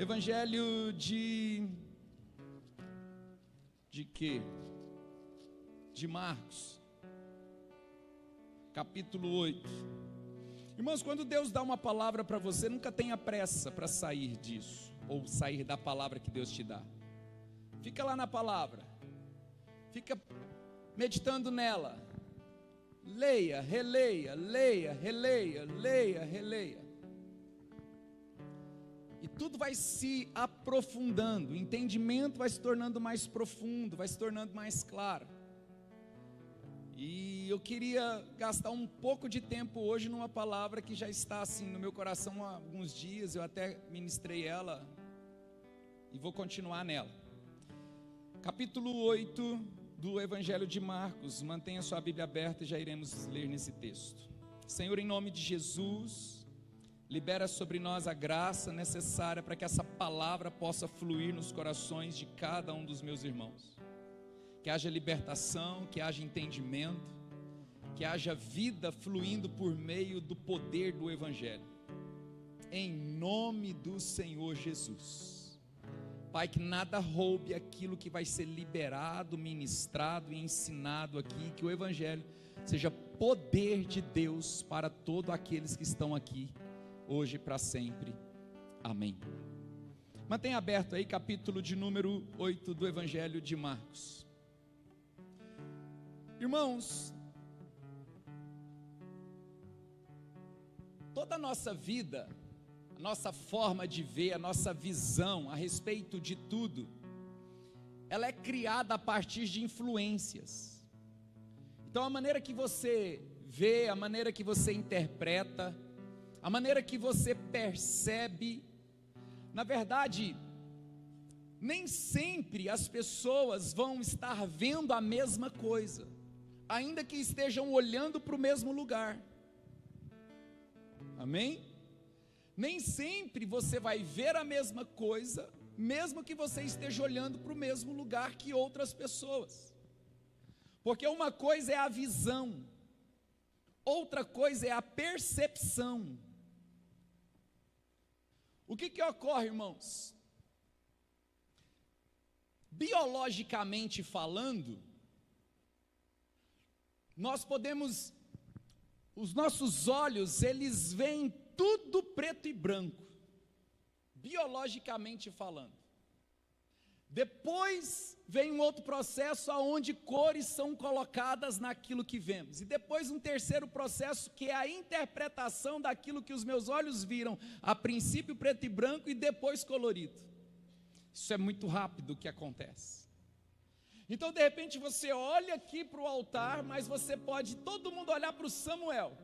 Evangelho de quê? De Marcos, capítulo 8. Irmãos, quando Deus dá uma palavra para você, nunca tenha pressa para sair disso, ou sair da palavra que Deus te dá. Fica lá na palavra, fica meditando nela, leia, releia, leia, releia, leia, releia. E tudo vai se aprofundando, o entendimento vai se tornando mais profundo, vai se tornando mais claro. E eu queria gastar um pouco de tempo hoje numa palavra que já está assim no meu coração há alguns dias, eu até ministrei ela e vou continuar nela. Capítulo 8 do Evangelho de Marcos, mantenha sua Bíblia aberta e já iremos ler nesse texto. Senhor, em nome de Jesus, libera sobre nós a graça necessária para que essa palavra possa fluir nos corações de cada um dos meus irmãos. Que haja libertação, que haja entendimento, que haja vida fluindo por meio do poder do Evangelho. Em nome do Senhor Jesus. Pai, que nada roube aquilo que vai ser liberado, ministrado e ensinado aqui, que o Evangelho seja poder de Deus para todos aqueles que estão aqui, hoje e para sempre. Amém. Mantenha aberto aí, capítulo de número 8 do Evangelho de Marcos. Irmãos, toda a nossa vida, a nossa forma de ver, a nossa visão a respeito de tudo, ela é criada a partir de influências. Então a maneira que você vê, a maneira que você interpreta, a maneira que você percebe, na verdade, nem sempre as pessoas vão estar vendo a mesma coisa, ainda que estejam olhando para o mesmo lugar. Amém? Nem sempre você vai ver a mesma coisa, mesmo que você esteja olhando para o mesmo lugar que outras pessoas. Porque uma coisa é a visão, outra coisa é a percepção. O que ocorre, irmãos? Biologicamente falando, nós podemos, os nossos olhos, eles veem tudo preto e branco, biologicamente falando. Depois vem um outro processo onde cores são colocadas naquilo que vemos. E depois um terceiro processo que é a interpretação daquilo que os meus olhos viram, a princípio preto e branco e depois colorido. Isso é muito rápido o que acontece. Então de repente você olha aqui para o altar, mas você pode, todo mundo olhar para o Samuel,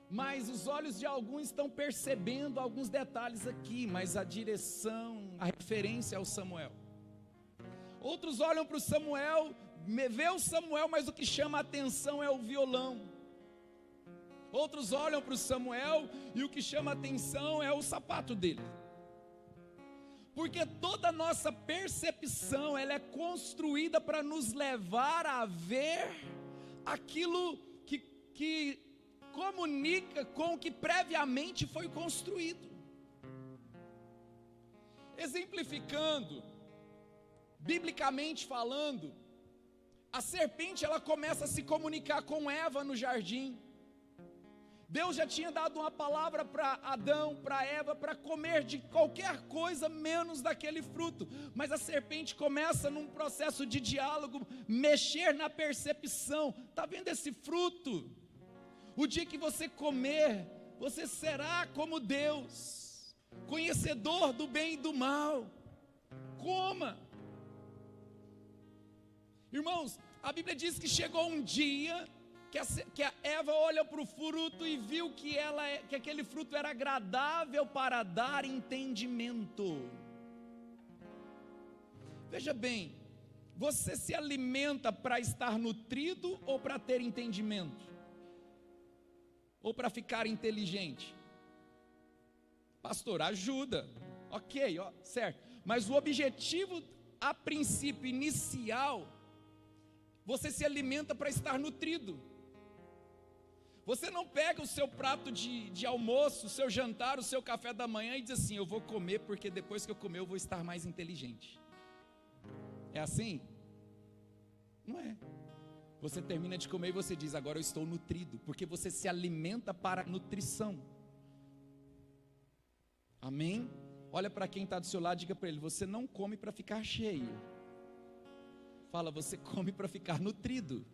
mas os olhos de alguns estão percebendo alguns detalhes aqui, mas a direção, a referência é o Samuel. Outros olham para o Samuel, vê o Samuel, mas o que chama a atenção é o violão. Outros olham para o Samuel e o que chama a atenção é o sapato dele. Porque toda a nossa percepção, ela é construída para nos levar a ver aquilo que comunica com o que previamente foi construído. Exemplificando, biblicamente falando, a serpente ela começa a se comunicar com Eva no jardim. Deus já tinha dado uma palavra para Adão, para Eva, para comer de qualquer coisa menos daquele fruto. Mas a serpente começa num processo de diálogo, mexer na percepção. Está vendo esse fruto? O dia que você comer, você será como Deus, conhecedor do bem e do mal. Coma. Irmãos, a Bíblia diz que chegou um dia que a Eva olha para o fruto e viu que aquele fruto era agradável para dar entendimento. Veja bem, você se alimenta para estar nutrido ou para ter entendimento? Ou para ficar inteligente? Pastor, ajuda. Ok, certo. Mas o objetivo, a princípio inicial, você se alimenta para estar nutrido. Você não pega o seu prato de almoço, o seu jantar, o seu café da manhã e diz assim: eu vou comer porque depois que eu comer eu vou estar mais inteligente. É assim? Não é. Você termina de comer e você diz: agora eu estou nutrido, porque você se alimenta para a nutrição. Amém? Olha para quem está do seu lado e diga para ele: você não come para ficar cheio. Fala: você come para ficar nutrido.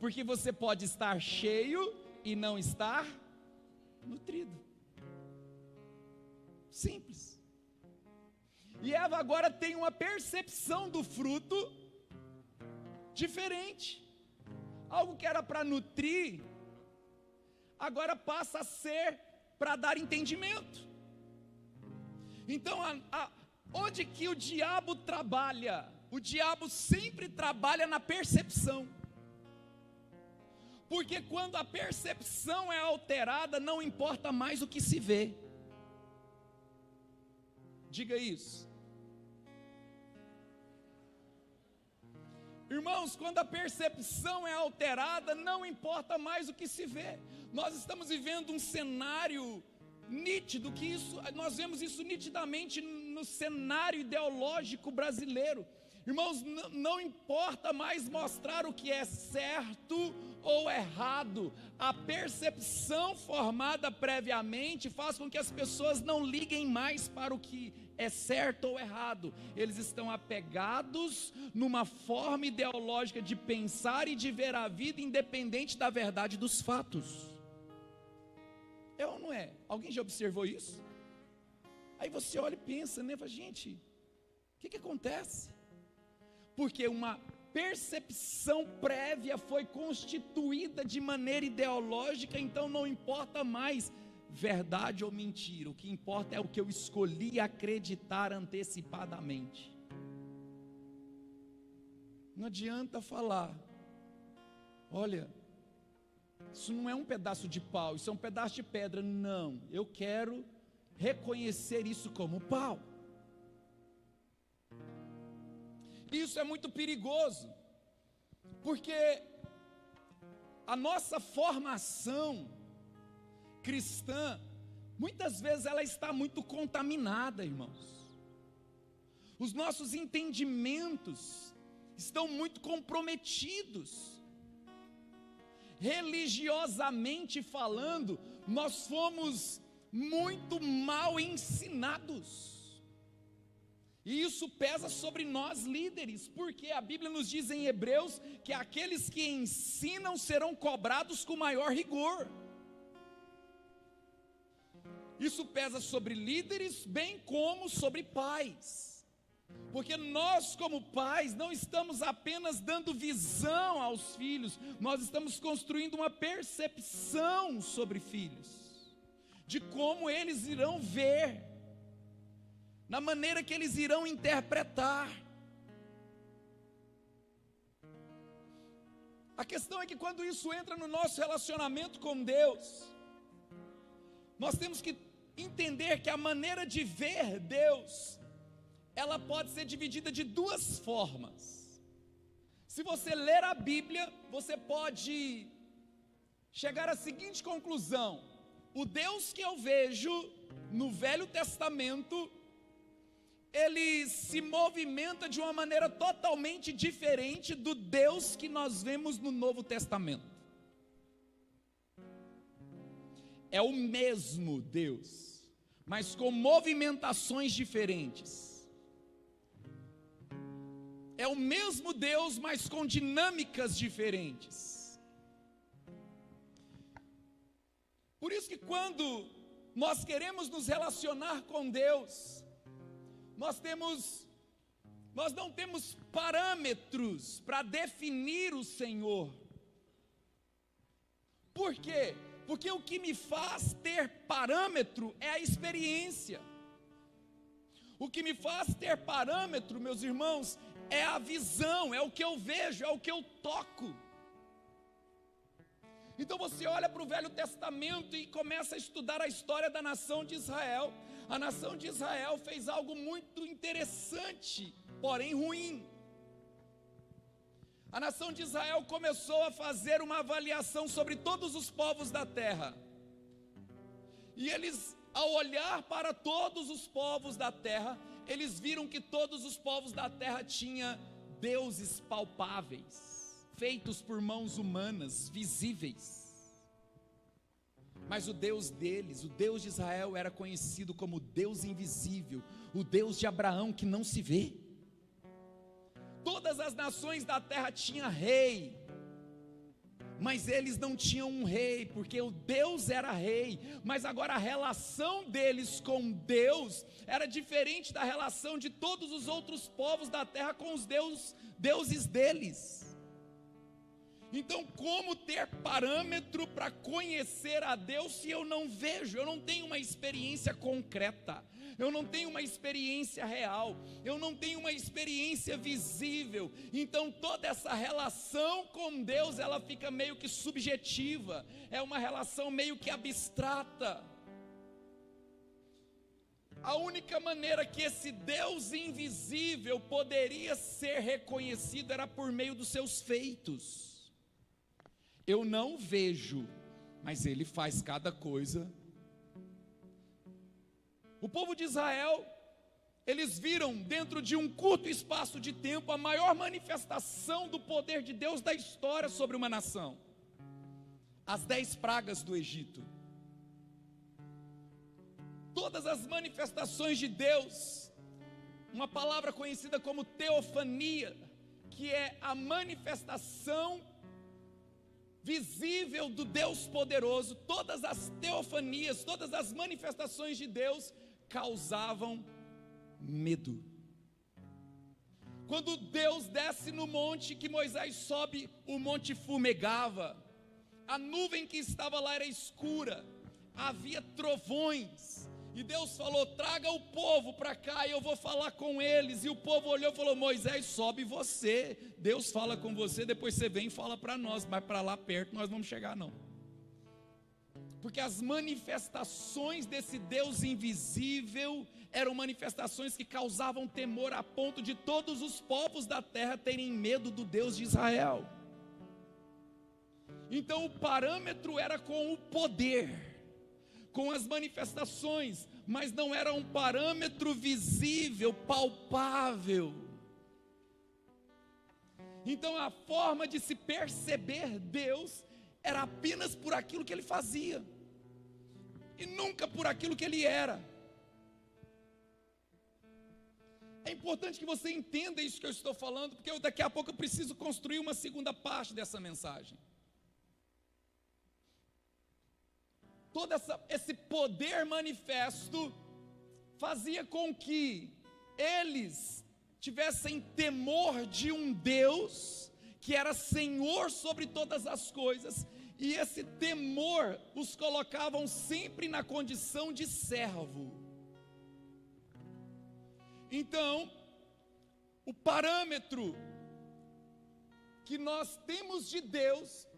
Porque você pode estar cheio e não estar nutrido. Simples. E Eva agora tem uma percepção do fruto diferente. Algo que era para nutrir, agora passa a ser para dar entendimento. Então, onde que o diabo trabalha? O diabo sempre trabalha na percepção. Porque quando a percepção é alterada, não importa mais o que se vê. Diga isso. Irmãos, quando a percepção é alterada, não importa mais o que se vê. Nós estamos vivendo um cenário nítido, que isso, nós vemos isso nitidamente no cenário ideológico brasileiro. Irmãos, não importa mais mostrar o que é certo ou errado. A percepção formada previamente faz com que as pessoas não liguem mais para o que é certo ou errado. Eles estão apegados numa forma ideológica de pensar e de ver a vida independente da verdade dos fatos. É ou não é? Alguém já observou isso? Aí você olha e pensa, né? Gente, o que acontece? Porque uma percepção prévia foi constituída de maneira ideológica, então não importa mais verdade ou mentira, o que importa é o que eu escolhi acreditar antecipadamente. Não adianta falar: olha, isso não é um pedaço de pau, isso é um pedaço de pedra. Não, eu quero reconhecer isso como pau. Isso é muito perigoso, porque a nossa formação cristã, muitas vezes ela está muito contaminada, irmãos. Os nossos entendimentos estão muito comprometidos. Religiosamente falando, nós fomos muito mal ensinados. E isso pesa sobre nós líderes, porque a Bíblia nos diz em Hebreus que aqueles que ensinam serão cobrados com maior rigor. Isso pesa sobre líderes, bem como sobre pais, porque nós como pais não estamos apenas dando visão aos filhos, nós estamos construindo uma percepção sobre filhos, de como eles irão ver, na maneira que eles irão interpretar. A questão é que quando isso entra no nosso relacionamento com Deus, nós temos que entender que a maneira de ver Deus, ela pode ser dividida de duas formas. Se você ler a Bíblia, você pode chegar à seguinte conclusão: o Deus que eu vejo no Velho Testamento, ele se movimenta de uma maneira totalmente diferente do Deus que nós vemos no Novo Testamento. É o mesmo Deus, mas com movimentações diferentes. É o mesmo Deus, mas com dinâmicas diferentes. Por isso que quando nós queremos nos relacionar com Deus, nós não temos parâmetros para definir o Senhor. Por quê? Porque o que me faz ter parâmetro é a experiência. O que me faz ter parâmetro, meus irmãos, é a visão, é o que eu vejo, é o que eu toco. Então você olha para o Velho Testamento e começa a estudar a história da nação de Israel. A nação de Israel fez algo muito interessante, porém ruim. a nação de Israel começou a fazer uma avaliação sobre todos os povos da terra. E eles, ao olhar para todos os povos da terra, eles viram que todos os povos da terra tinham deuses palpáveis, feitos por mãos humanas, visíveis. Mas o Deus deles, o Deus de Israel, era conhecido como Deus invisível, o Deus de Abraão que não se vê. Todas as nações da terra tinham rei, mas eles não tinham um rei, porque o Deus era rei. Mas agora a relação deles com Deus era diferente da relação de todos os outros povos da terra com os deuses deles. Então, como ter parâmetro para conhecer a Deus se eu não vejo, eu não tenho uma experiência concreta, eu não tenho uma experiência real, eu não tenho uma experiência visível? Então toda essa relação com Deus, ela fica meio que subjetiva, é uma relação meio que abstrata. A única maneira que esse Deus invisível poderia ser reconhecido era por meio dos seus feitos. Eu não vejo, mas Ele faz cada coisa. O povo de Israel, eles viram dentro de um curto espaço de tempo a maior manifestação do poder de Deus da história sobre uma nação: as 10 pragas do Egito. Todas as manifestações de Deus, uma palavra conhecida como teofania, que é a manifestação visível do Deus poderoso. Todas as teofanias, todas as manifestações de Deus causavam medo. Quando Deus desce no monte, que Moisés sobe, o monte fumegava, a nuvem que estava lá era escura, havia trovões, e Deus falou: traga o povo para cá e eu vou falar com eles. E o povo olhou e falou: Moisés, sobe você, Deus fala com você, depois você vem e fala para nós, mas para lá perto nós vamos chegar não. Porque as manifestações desse Deus invisível eram manifestações que causavam temor, a ponto de todos os povos da terra terem medo do Deus de Israel. Então o parâmetro era com o poder, com as manifestações, mas não era um parâmetro visível, palpável. Então a forma de se perceber Deus era apenas por aquilo que Ele fazia, e nunca por aquilo que Ele era. É importante que você entenda isso que eu estou falando, porque daqui a pouco eu preciso construir uma segunda parte dessa mensagem. Todo esse poder manifesto fazia com que eles tivessem temor de um Deus que era Senhor sobre todas as coisas, e esse temor os colocavam sempre na condição de servo. Então, o parâmetro que nós temos de Deus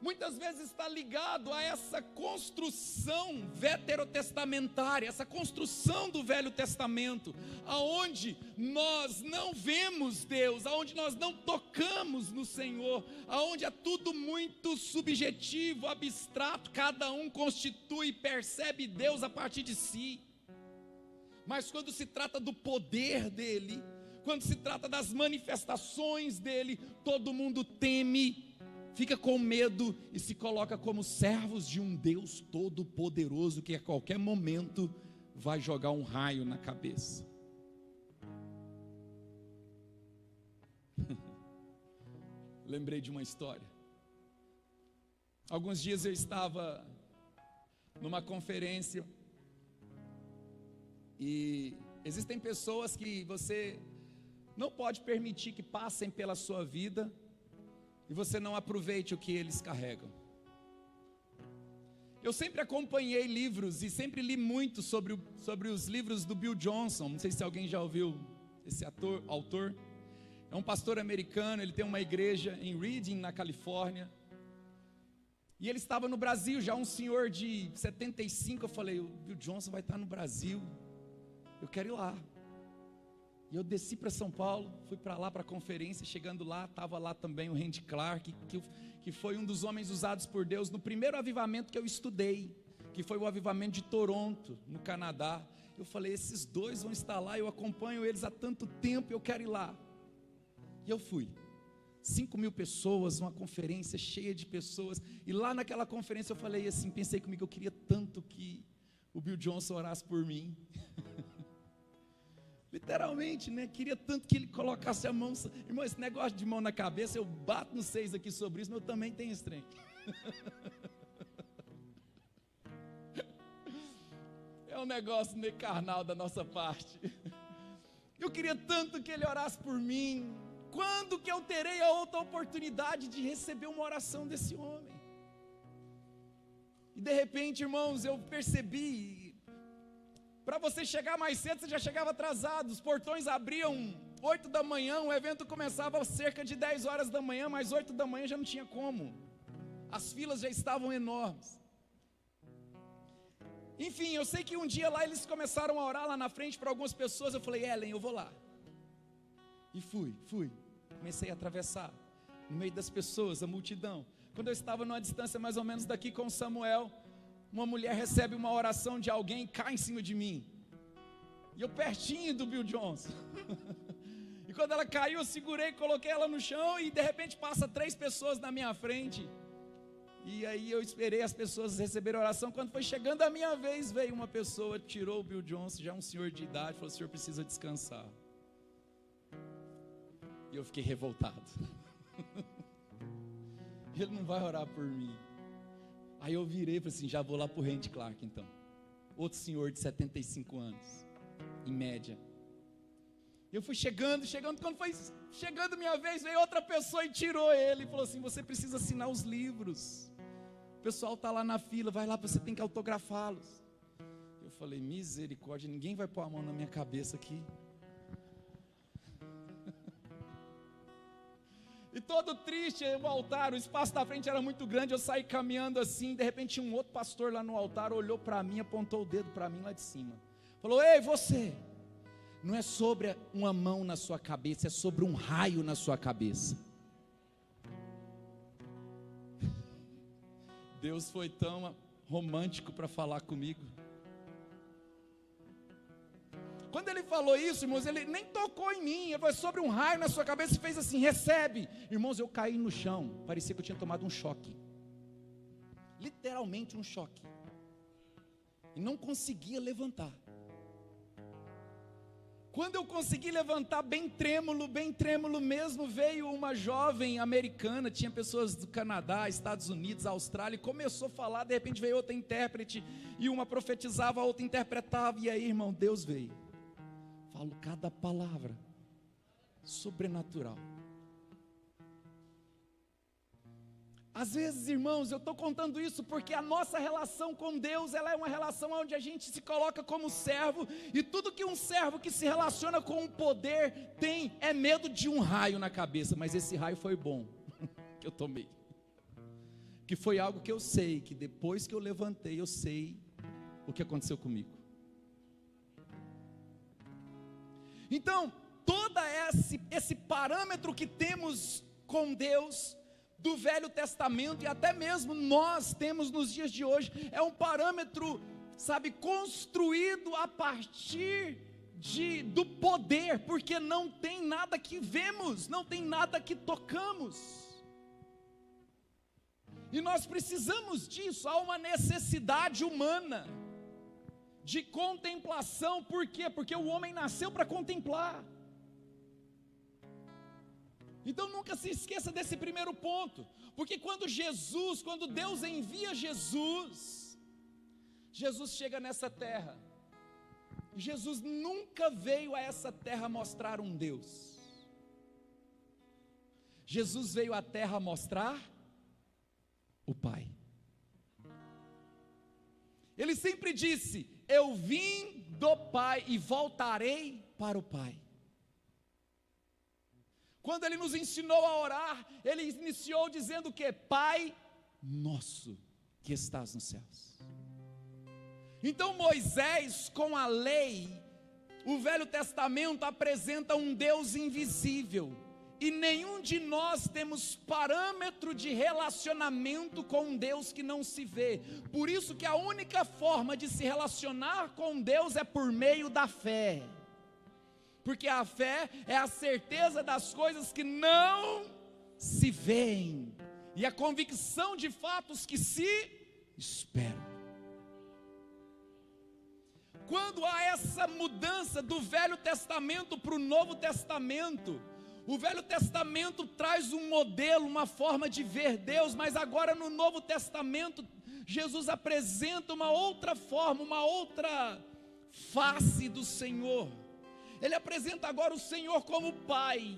muitas vezes está ligado a essa construção veterotestamentária, essa construção do Velho Testamento, aonde nós não vemos Deus, aonde nós não tocamos no Senhor, aonde é tudo muito subjetivo, abstrato, cada um constitui e percebe Deus a partir de si. Mas quando se trata do poder dele, quando se trata das manifestações dele, todo mundo teme, fica com medo e se coloca como servos de um Deus todo-poderoso que a qualquer momento vai jogar um raio na cabeça. Lembrei de uma história. Alguns dias eu estava numa conferência e existem pessoas que você não pode permitir que passem pela sua vida e você não aproveite o que eles carregam. Eu sempre acompanhei livros e sempre li muito sobre os livros do Bill Johnson. Não sei se alguém já ouviu esse autor. É um pastor americano, ele tem uma igreja em Redding, na Califórnia. E ele estava no Brasil, já um senhor de 75, eu falei, o Bill Johnson vai estar no Brasil, eu quero ir lá. E eu desci para São Paulo, fui para lá para a conferência. Chegando lá, estava lá também o Randy Clark, que foi um dos homens usados por Deus no primeiro avivamento que eu estudei, que foi o avivamento de Toronto, no Canadá. Eu falei, esses dois vão estar lá, eu acompanho eles há tanto tempo, eu quero ir lá. E eu fui. 5.000 pessoas, uma conferência cheia de pessoas. E lá naquela conferência eu falei assim, pensei comigo, eu queria tanto que o Bill Johnson orasse por mim. Literalmente, né? Queria tanto que ele colocasse a mão. Irmão, esse negócio de mão na cabeça, eu bato nos 6 aqui sobre isso, mas eu também tenho esse trem. É um negócio meio carnal da nossa parte. Eu queria tanto que ele orasse por mim. Quando que eu terei a outra oportunidade de receber uma oração desse homem? E de repente, irmãos, eu percebi, para você chegar mais cedo, você já chegava atrasado. Os portões abriam 8 da manhã, o evento começava cerca de 10 horas da manhã, mas 8 da manhã já não tinha como. As filas já estavam enormes. Enfim, eu sei que um dia lá eles começaram a orar lá na frente para algumas pessoas. Eu falei, Ellen, eu vou lá. E fui. Comecei a atravessar no meio das pessoas, a multidão. Quando eu estava numa distância mais ou menos daqui com Samuel, uma mulher recebe uma oração de alguém e cai em cima de mim. E eu pertinho do Bill Johnson. E quando ela caiu, eu segurei, coloquei ela no chão e de repente passa 3 pessoas na minha frente. E aí eu esperei as pessoas receberem a oração. Quando foi chegando a minha vez, veio uma pessoa, tirou o Bill Johnson, já um senhor de idade, falou, o senhor precisa descansar. E eu fiquei revoltado. Ele não vai orar por mim. Aí eu virei e falei assim, já vou lá para o Randy Clark então. Outro senhor de 75 anos, em média. Eu fui chegando, quando foi chegando minha vez, veio outra pessoa e tirou ele. E falou assim, você precisa assinar os livros. O pessoal está lá na fila, vai lá, você tem que autografá-los. Eu falei, misericórdia, ninguém vai pôr a mão na minha cabeça aqui. E todo triste, o altar, o espaço da frente era muito grande, eu saí caminhando assim, de repente um outro pastor lá no altar olhou para mim, apontou o dedo para mim lá de cima. Falou, ei você, não é sobre uma mão na sua cabeça, é sobre um raio na sua cabeça. Deus foi tão romântico para falar comigo. Quando ele falou isso, irmãos, ele nem tocou em mim. Ele falou sobre um raio na sua cabeça e fez assim, recebe. Irmãos, eu caí no chão, parecia que eu tinha tomado um choque. Literalmente um choque. E não conseguia levantar. Quando eu consegui levantar bem trêmulo mesmo, veio uma jovem americana, tinha pessoas do Canadá, Estados Unidos, Austrália, e começou a falar, de repente veio outra intérprete, e uma profetizava, a outra interpretava, e aí, irmão, Deus veio. Falo cada palavra sobrenatural. Às vezes, irmãos, eu estou contando isso porque a nossa relação com Deus, ela é uma relação onde a gente se coloca como servo, e tudo que um servo que se relaciona com o poder tem, é medo de um raio na cabeça, mas esse raio foi bom, que eu tomei, que foi algo que eu sei, que depois que eu levantei, eu sei o que aconteceu comigo. Então, todo esse parâmetro que temos com Deus, do Velho Testamento, e até mesmo nós temos nos dias de hoje, é um parâmetro, sabe, construído a partir do poder, porque não tem nada que vemos, não tem nada que tocamos, e nós precisamos disso. Há uma necessidade humana, de contemplação. Por quê? Porque o homem nasceu para contemplar. Então nunca se esqueça desse primeiro ponto, porque quando Deus envia Jesus chega nessa terra. Jesus nunca veio a essa terra mostrar um Deus. Jesus veio à terra mostrar o Pai. Ele sempre disse, eu vim do Pai e voltarei para o Pai. Quando ele nos ensinou a orar, ele iniciou dizendo o quê? Pai nosso que estás nos céus. Então Moisés, com a lei, o Velho Testamento apresenta um Deus invisível, e nenhum de nós temos parâmetro de relacionamento com um Deus que não se vê. Por isso que a única forma de se relacionar com Deus é por meio da fé. Porque a fé é a certeza das coisas que não se veem, e a convicção de fatos que se esperam. Quando há essa mudança do Velho Testamento para o Novo Testamento, o Velho Testamento traz um modelo, uma forma de ver Deus, mas agora no Novo Testamento, Jesus apresenta uma outra forma, uma outra face do Senhor. Ele apresenta agora o Senhor como Pai.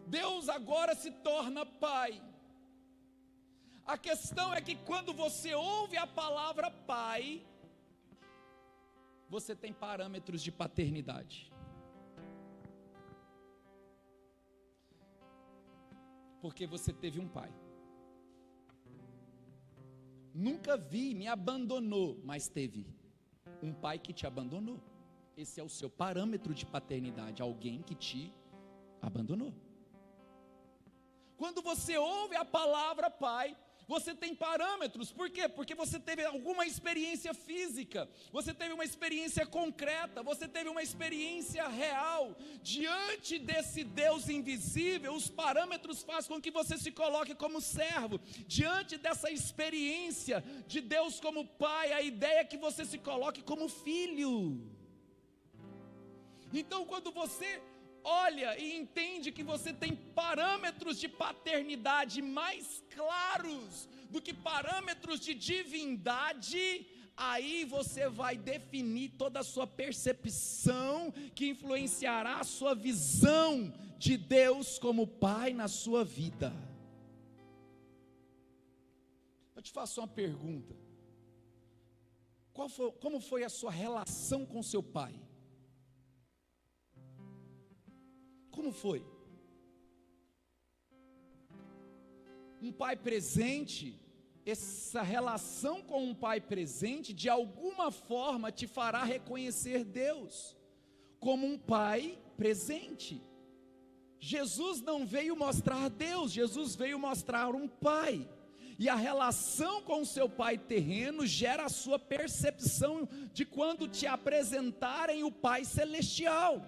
Deus agora se torna Pai. A questão é que quando você ouve a palavra Pai, você tem parâmetros de paternidade. Porque você teve um pai. Nunca vi, me abandonou, mas teve um pai que te abandonou. Esse é o seu parâmetro de paternidade, alguém que te abandonou. Quando você ouve a palavra Pai, você tem parâmetros. Por quê? Porque você teve alguma experiência física, você teve uma experiência concreta, você teve uma experiência real. Diante desse Deus invisível, os parâmetros fazem com que você se coloque como servo. Diante dessa experiência de Deus como Pai, a ideia é que você se coloque como filho. Então, quando você olha e entende que você tem parâmetros de paternidade mais claros do que parâmetros de divindade, aí você vai definir toda a sua percepção, que influenciará a sua visão de Deus como Pai na sua vida. Eu te faço uma pergunta: como foi a sua relação com seu pai? Como foi? Um pai presente, essa relação com um pai presente, de alguma forma te fará reconhecer Deus como um pai presente. Jesus não veio mostrar Deus, Jesus veio mostrar um pai. E a relação com o seu pai terreno gera a sua percepção de quando te apresentarem o Pai celestial.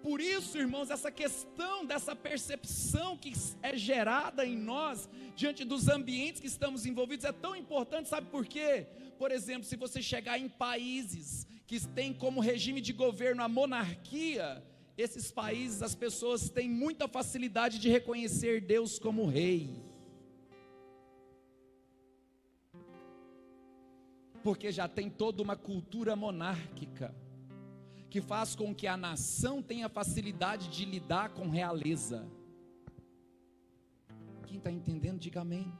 Por isso, irmãos, essa questão dessa percepção que é gerada em nós, diante dos ambientes que estamos envolvidos, é tão importante, sabe por quê? Por exemplo, se você chegar em países que têm como regime de governo a monarquia, esses países, as pessoas têm muita facilidade de reconhecer Deus como rei. Porque já tem toda uma cultura monárquica, que faz com que a nação tenha facilidade de lidar com realeza. Quem está entendendo, diga amém.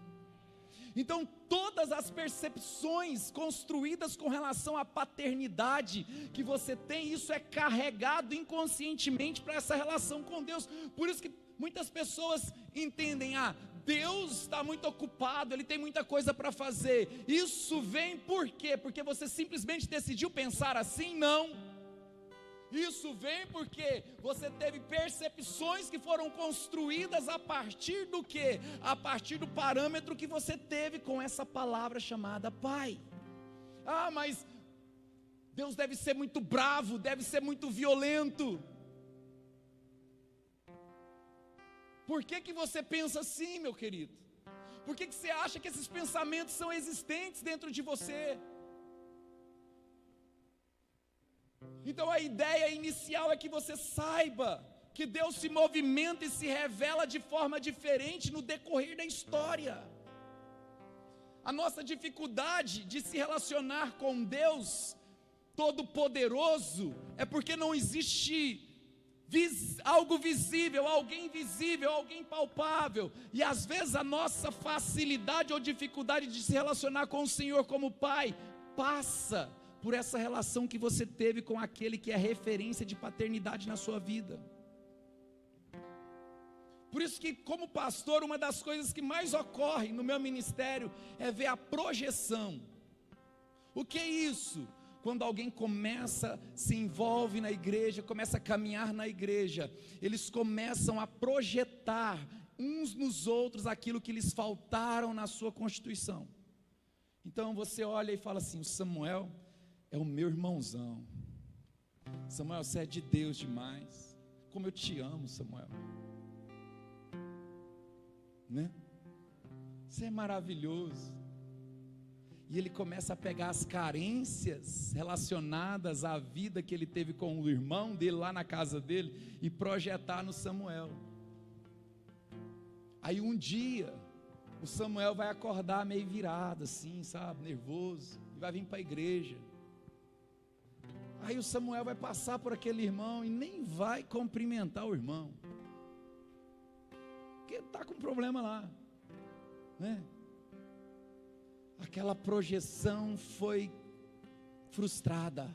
Então, todas as percepções construídas com relação à paternidade que você tem, isso é carregado inconscientemente para essa relação com Deus. Por isso que muitas pessoas entendem, Deus está muito ocupado, Ele tem muita coisa para fazer. Isso vem por quê? Porque você simplesmente decidiu pensar assim? Não. Isso vem porque você teve percepções que foram construídas a partir do quê? A partir do parâmetro que você teve com essa palavra chamada Pai. Mas Deus deve ser muito bravo, deve ser muito violento. Por que você pensa assim, meu querido? Por que você acha que esses pensamentos são existentes dentro de você? Então a ideia inicial é que você saiba que Deus se movimenta e se revela de forma diferente no decorrer da história. A nossa dificuldade de se relacionar com Deus Todo-Poderoso é porque não existe algo visível, alguém visível, alguém palpável. E às vezes a nossa facilidade ou dificuldade de se relacionar com o Senhor como Pai passa por essa relação que você teve com aquele que é referência de paternidade na sua vida. Por isso que, como pastor, uma das coisas que mais ocorre no meu ministério é ver a projeção. O que é isso? Quando alguém se envolve na igreja, começa a caminhar na igreja, eles começam a projetar uns nos outros aquilo que lhes faltaram na sua constituição. Então você olha e fala assim: o Samuel é o meu irmãozão. Samuel, você é de Deus demais. Como eu te amo, Samuel. Né? Você é maravilhoso. E ele começa a pegar as carências relacionadas à vida que ele teve com o irmão dele lá na casa dele e projetar no Samuel. Aí um dia o Samuel vai acordar meio virado assim, sabe, nervoso, e vai vir para a igreja. Aí o Samuel vai passar por aquele irmão e nem vai cumprimentar o irmão, porque está com problema lá, né? Aquela projeção foi frustrada.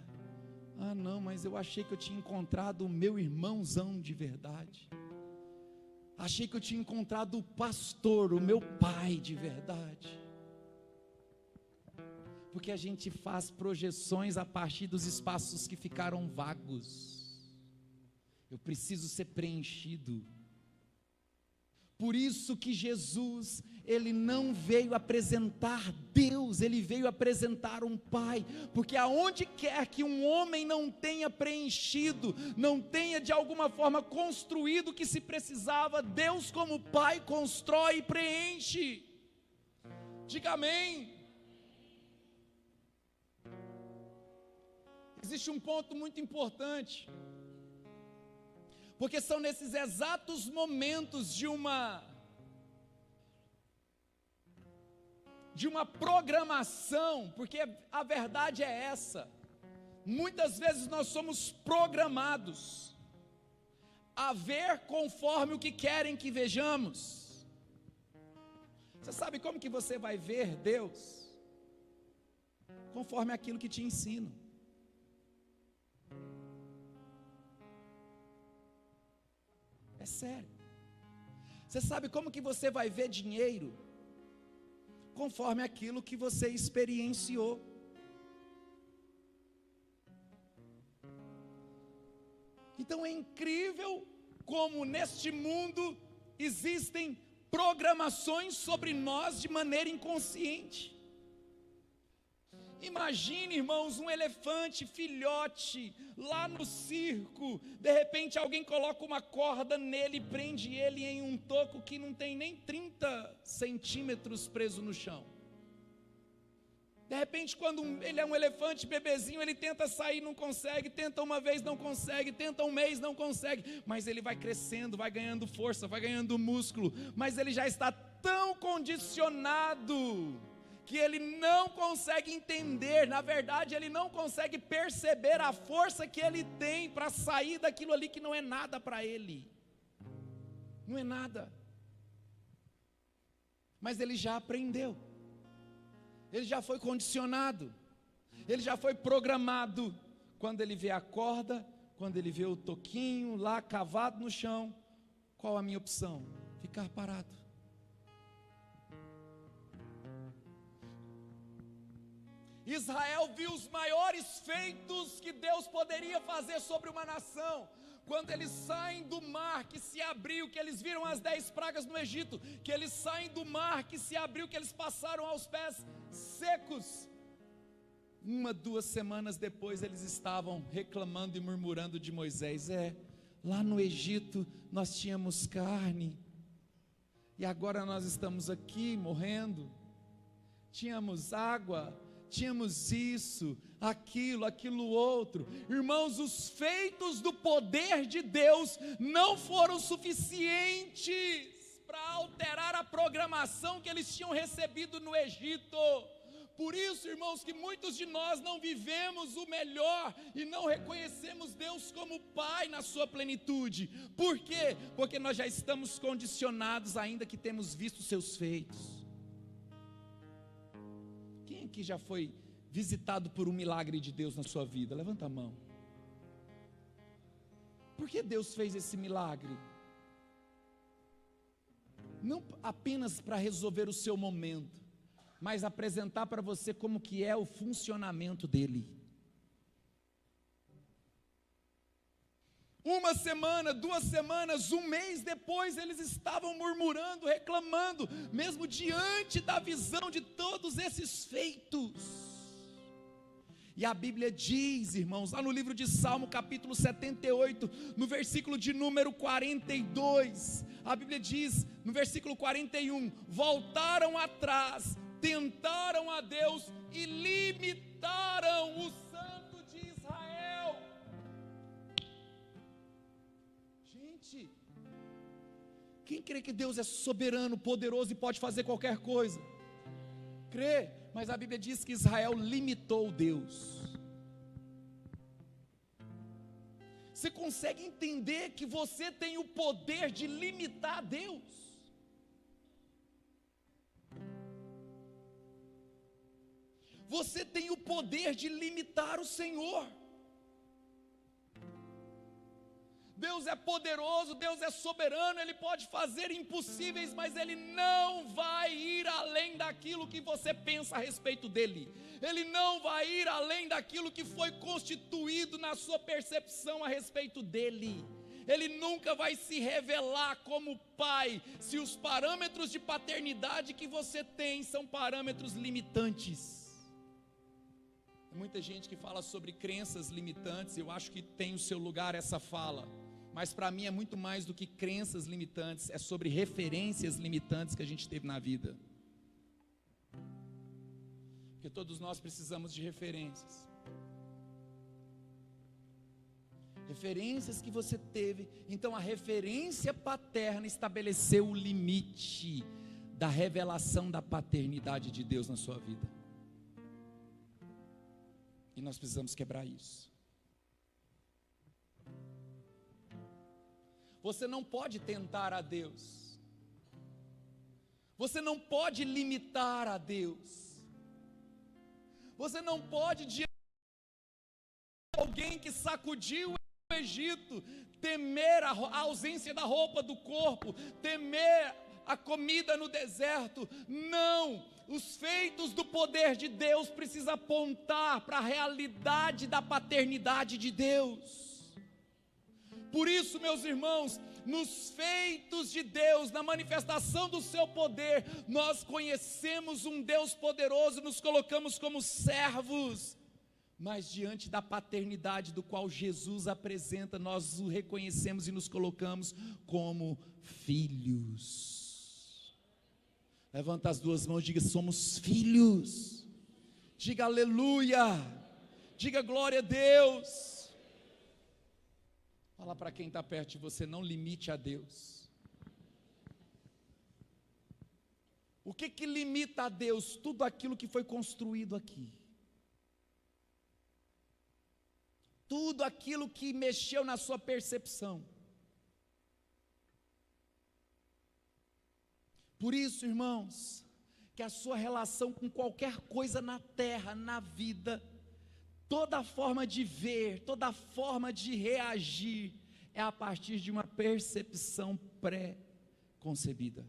Ah não, mas eu achei que eu tinha encontrado o meu irmãozão de verdade. Achei que eu tinha encontrado o pastor, o meu pai de verdade. Porque a gente faz projeções a partir dos espaços que ficaram vagos. Eu preciso ser preenchido. Por isso que Jesus, ele não veio apresentar Deus, ele veio apresentar um Pai, porque aonde quer que um homem não tenha preenchido, não tenha de alguma forma construído o que se precisava, Deus como Pai constrói e preenche. Diga amém. Existe um ponto muito importante, porque são nesses exatos momentos de uma programação, porque a verdade é essa, muitas vezes nós somos programados a ver conforme o que querem que vejamos. Você sabe como que você vai ver Deus? Conforme aquilo que te ensino. É sério. Você sabe como que você vai ver dinheiro? Conforme aquilo que você experienciou. Então é incrível como neste mundo existem programações sobre nós de maneira inconsciente. Imagine, irmãos, um elefante filhote lá no circo. De repente alguém coloca uma corda nele e prende ele em um toco que não tem nem 30 centímetros preso no chão. De repente, quando ele é um elefante bebezinho, ele tenta sair, não consegue, tenta uma vez, não consegue, tenta um mês, não consegue, mas ele vai crescendo, vai ganhando força, vai ganhando músculo, mas ele já está tão condicionado que ele não consegue entender, na verdade ele não consegue perceber a força que ele tem para sair daquilo ali que não é nada para ele, não é nada, mas ele já aprendeu, ele já foi condicionado, ele já foi programado. Quando ele vê a corda, quando ele vê o toquinho lá cavado no chão, qual a minha opção? Ficar parado. Israel viu os maiores feitos que Deus poderia fazer sobre uma nação, quando eles saem do mar que se abriu, que eles viram as 10 pragas no Egito, que eles saem do mar que se abriu, que eles passaram aos pés secos. 2 semanas depois eles estavam reclamando e murmurando de Moisés: lá no Egito nós tínhamos carne, e agora nós estamos aqui morrendo, tínhamos água, tínhamos isso, aquilo outro. Irmãos, os feitos do poder de Deus não foram suficientes para alterar a programação que eles tinham recebido no Egito. Por isso, irmãos, que muitos de nós não vivemos o melhor e não reconhecemos Deus como Pai na sua plenitude. Por quê? Porque nós já estamos condicionados, ainda que temos visto seus feitos. Quem aqui já foi visitado por um milagre de Deus na sua vida? Levanta a mão. Por que Deus fez esse milagre? Não apenas para resolver o seu momento, mas apresentar para você como que é o funcionamento dele. Uma semana, 2 semanas, um mês depois, eles estavam murmurando, reclamando, mesmo diante da visão de todos esses feitos. E a Bíblia diz, irmãos, lá no livro de Salmo, capítulo 78, no versículo de número 42, a Bíblia diz, no versículo 41, voltaram atrás, tentaram a Deus e limitaram o Santo de Israel. Gente, quem crê que Deus é soberano, poderoso e pode fazer qualquer coisa? Crê, mas a Bíblia diz que Israel limitou Deus. Você consegue entender que você tem o poder de limitar Deus? Você tem o poder de limitar o Senhor. Deus é poderoso, Deus é soberano, Ele pode fazer impossíveis, mas Ele não vai ir além daquilo que você pensa a respeito dEle. Ele não vai ir além daquilo que foi constituído na sua percepção a respeito dEle. Ele nunca vai se revelar como Pai, se os parâmetros de paternidade que você tem são parâmetros limitantes. Tem muita gente que fala sobre crenças limitantes, eu acho que tem o seu lugar essa fala. Mas para mim é muito mais do que crenças limitantes, é sobre referências limitantes que a gente teve na vida. Porque todos nós precisamos de referências. Referências que você teve. Então a referência paterna estabeleceu o limite da revelação da paternidade de Deus na sua vida. E nós precisamos quebrar isso. Você não pode tentar a Deus. Você não pode limitar a Deus. Você não pode diante de alguém que sacudiu o Egito, temer a ausência da roupa do corpo, temer a comida no deserto. Não, os feitos do poder de Deus precisam apontar para a realidade da paternidade de Deus. Por isso, meus irmãos, nos feitos de Deus, na manifestação do seu poder, nós conhecemos um Deus poderoso, nos colocamos como servos, mas diante da paternidade do qual Jesus apresenta, nós o reconhecemos e nos colocamos como filhos. Levanta as duas mãos e diga: somos filhos. Diga aleluia, diga glória a Deus. Fala para quem está perto de você: não limite a Deus. O que limita a Deus? Tudo aquilo que foi construído aqui. Tudo aquilo que mexeu na sua percepção. Por isso, irmãos, que a sua relação com qualquer coisa na terra, na vida, toda forma de ver, toda forma de reagir, é a partir de uma percepção pré-concebida.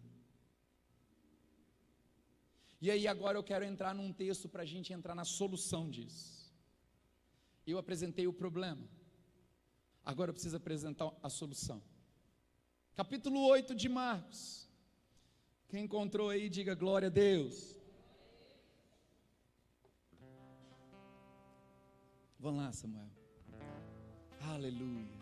E aí agora eu quero entrar num texto para a gente entrar na solução disso. Eu apresentei o problema, agora eu preciso apresentar a solução. Capítulo 8 de Marcos. Quem encontrou aí, diga glória a Deus. Vamos lá, Samuel. Aleluia.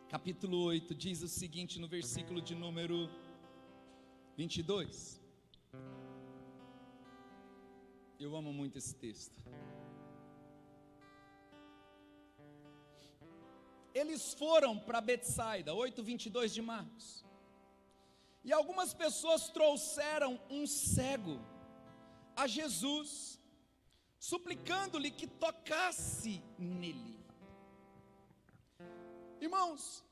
Capítulo 8 diz o seguinte no versículo de número 22. Eu amo muito esse texto. Eles foram para Betsaida, 8:22 de Marcos. E algumas pessoas trouxeram um cego a Jesus, suplicando-lhe que tocasse nele. Irmãos,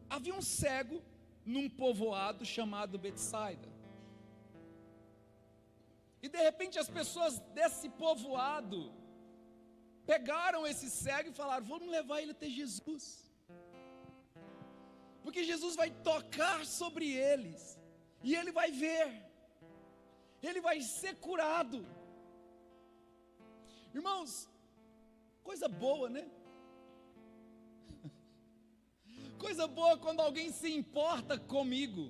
havia um cego num povoado chamado Betsaida. E de repente as pessoas desse povoado pegaram esse cego e falaram: vamos levar ele até Jesus, porque Jesus vai tocar sobre eles, e ele vai ver, ele vai ser curado. Irmãos, Coisa boa, né? Coisa boa quando alguém se importa comigo.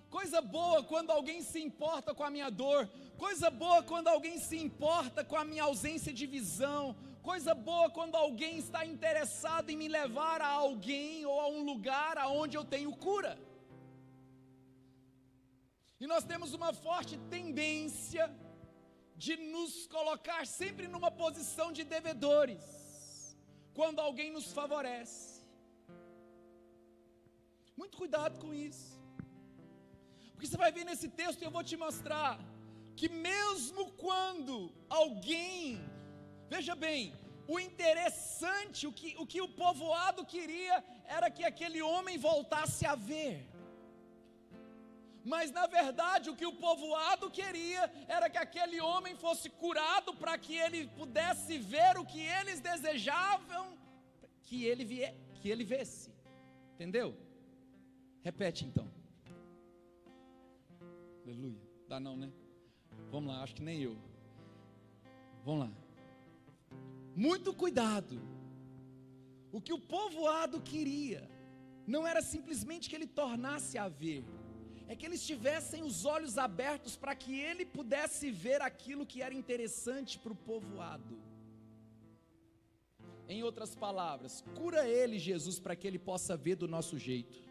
Coisa boa quando alguém se importa com a minha dor. Coisa boa quando alguém se importa com a minha ausência de visão. Coisa boa quando alguém está interessado em me levar a alguém ou a um lugar aonde eu tenho cura. E nós temos uma forte tendência de nos colocar sempre numa posição de devedores, quando alguém nos favorece. Muito cuidado com isso. Porque você vai ver nesse texto, e eu vou te mostrar, que mesmo quando alguém, veja bem, o interessante, o que o povoado queria, era que aquele homem voltasse a ver. Mas na verdade o que o povoado queria, era que aquele homem fosse curado, para que ele pudesse ver o que eles desejavam, que ele visse. Entendeu? Repete então. Aleluia. Dá não, né? Vamos lá, acho que nem eu. Vamos lá. Muito cuidado. O que o povoado queria, não era simplesmente que ele tornasse a ver, é que eles tivessem os olhos abertos para que ele pudesse ver aquilo que era interessante para o povoado. Em outras palavras, cura ele, Jesus, para que ele possa ver do nosso jeito.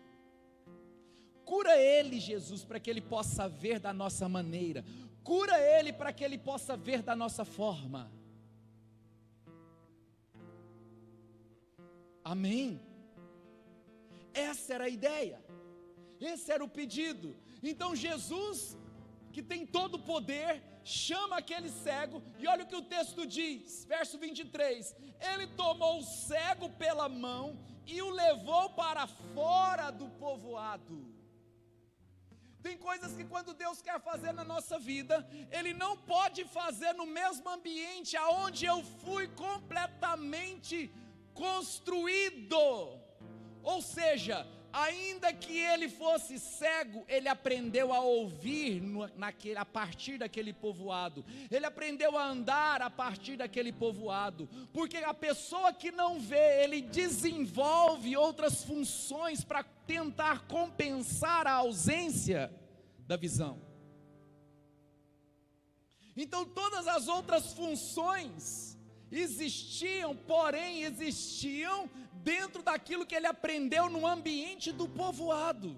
Cura ele, Jesus, para que ele possa ver da nossa maneira. Cura ele para que ele possa ver da nossa forma. Amém? Essa era a ideia. Esse era o pedido. Então Jesus, que tem todo o poder, chama aquele cego, e olha o que o texto diz, verso 23, ele tomou o cego pela mão, e o levou para fora do povoado. Tem coisas que quando Deus quer fazer na nossa vida, Ele não pode fazer no mesmo ambiente aonde eu fui completamente construído. Ou seja, ainda que ele fosse cego, ele aprendeu a ouvir a partir daquele povoado. Ele aprendeu a andar a partir daquele povoado. Porque a pessoa que não vê, ele desenvolve outras funções para tentar compensar a ausência da visão. Então todas as outras funções existiam, porém existiam dentro daquilo que ele aprendeu no ambiente do povoado.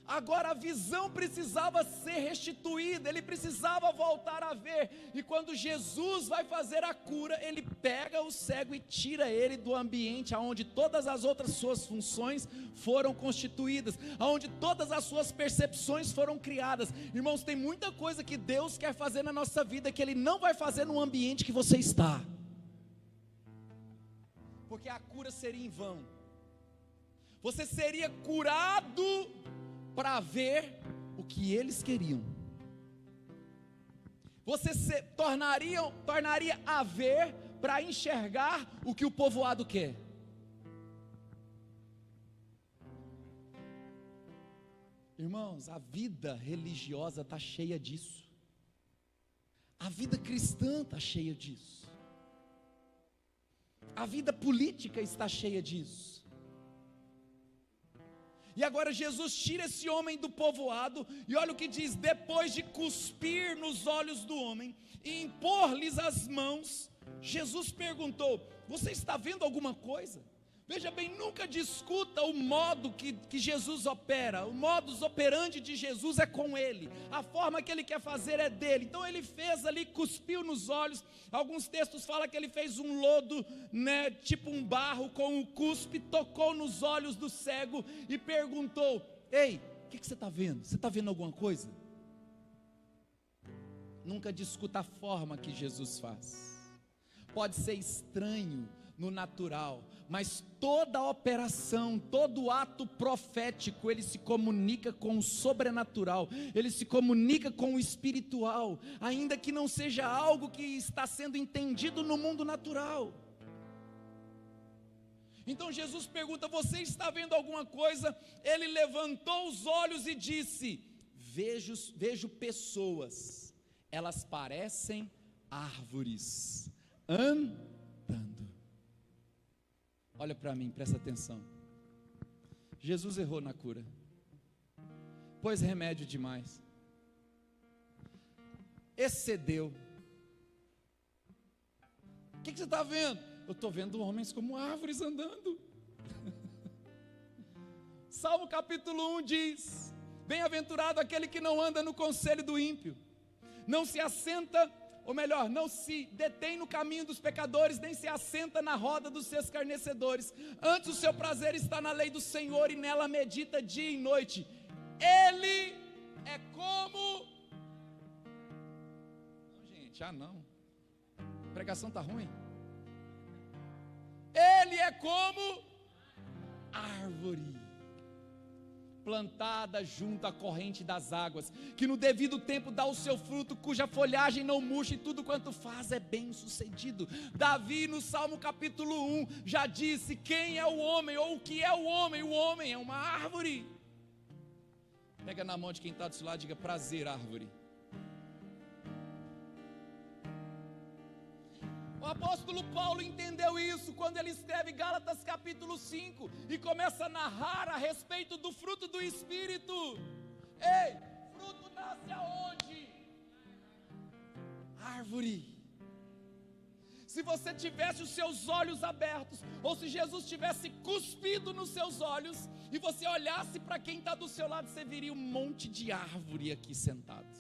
Agora a visão precisava ser restituída, ele precisava voltar a ver, e quando Jesus vai fazer a cura, ele pega o cego e tira ele do ambiente onde todas as outras suas funções foram constituídas, onde todas as suas percepções foram criadas. Irmãos, tem muita coisa que Deus quer fazer na nossa vida, que Ele não vai fazer no ambiente que você está, porque a cura seria em vão. Você seria curado para ver o que eles queriam. Você tornaria a ver para enxergar o que o povoado quer. Irmãos, a vida religiosa está cheia disso. A vida cristã está cheia disso. A vida política está cheia disso. E agora Jesus tira esse homem do povoado, e olha o que diz: depois de cuspir nos olhos do homem e impor-lhes as mãos, Jesus perguntou: você está vendo alguma coisa? Veja bem, nunca discuta o modo que Jesus opera. O modus operandi de Jesus é com ele, a forma que ele quer fazer é dele. Então ele fez ali, cuspiu nos olhos. Alguns textos falam que ele fez um lodo, né, tipo um barro com o cuspe, tocou nos olhos do cego e perguntou: ei, o que você está vendo? Você está vendo alguma coisa? Nunca discuta a forma que Jesus faz. Pode ser estranho no natural, mas toda a operação, todo ato profético, ele se comunica com o sobrenatural, ele se comunica com o espiritual, ainda que não seja algo que está sendo entendido no mundo natural. Então Jesus pergunta: você está vendo alguma coisa? Ele levantou os olhos e disse: vejo pessoas, elas parecem árvores andando. Olha para mim, presta atenção. Jesus errou na cura, pôs remédio demais, excedeu. O que você está vendo? Eu estou vendo homens como árvores andando. Salmo capítulo 1 diz: bem-aventurado aquele que não anda no conselho do ímpio, não se assenta, ou melhor, não se detém no caminho dos pecadores, nem se assenta na roda dos seus escarnecedores. Antes o seu prazer está na lei do Senhor, e nela medita dia e noite. Ele é como... Não, gente, não. A pregação está ruim. Ele é como árvore plantada junto à corrente das águas, que no devido tempo dá o seu fruto, cuja folhagem não murcha, e tudo quanto faz é bem sucedido. Davi, no Salmo capítulo 1, já disse: quem é o homem, ou o que é o homem? O homem é uma árvore. Pega na mão de quem está do seu lado e diga: prazer, árvore. O apóstolo Paulo entendeu isso quando ele escreve Gálatas capítulo 5 e começa a narrar a respeito do fruto do Espírito. Ei, fruto nasce aonde? Árvore. Se você tivesse os seus olhos abertos, ou se Jesus tivesse cuspido nos seus olhos, e você olhasse para quem está do seu lado, você viria um monte de árvore aqui sentado.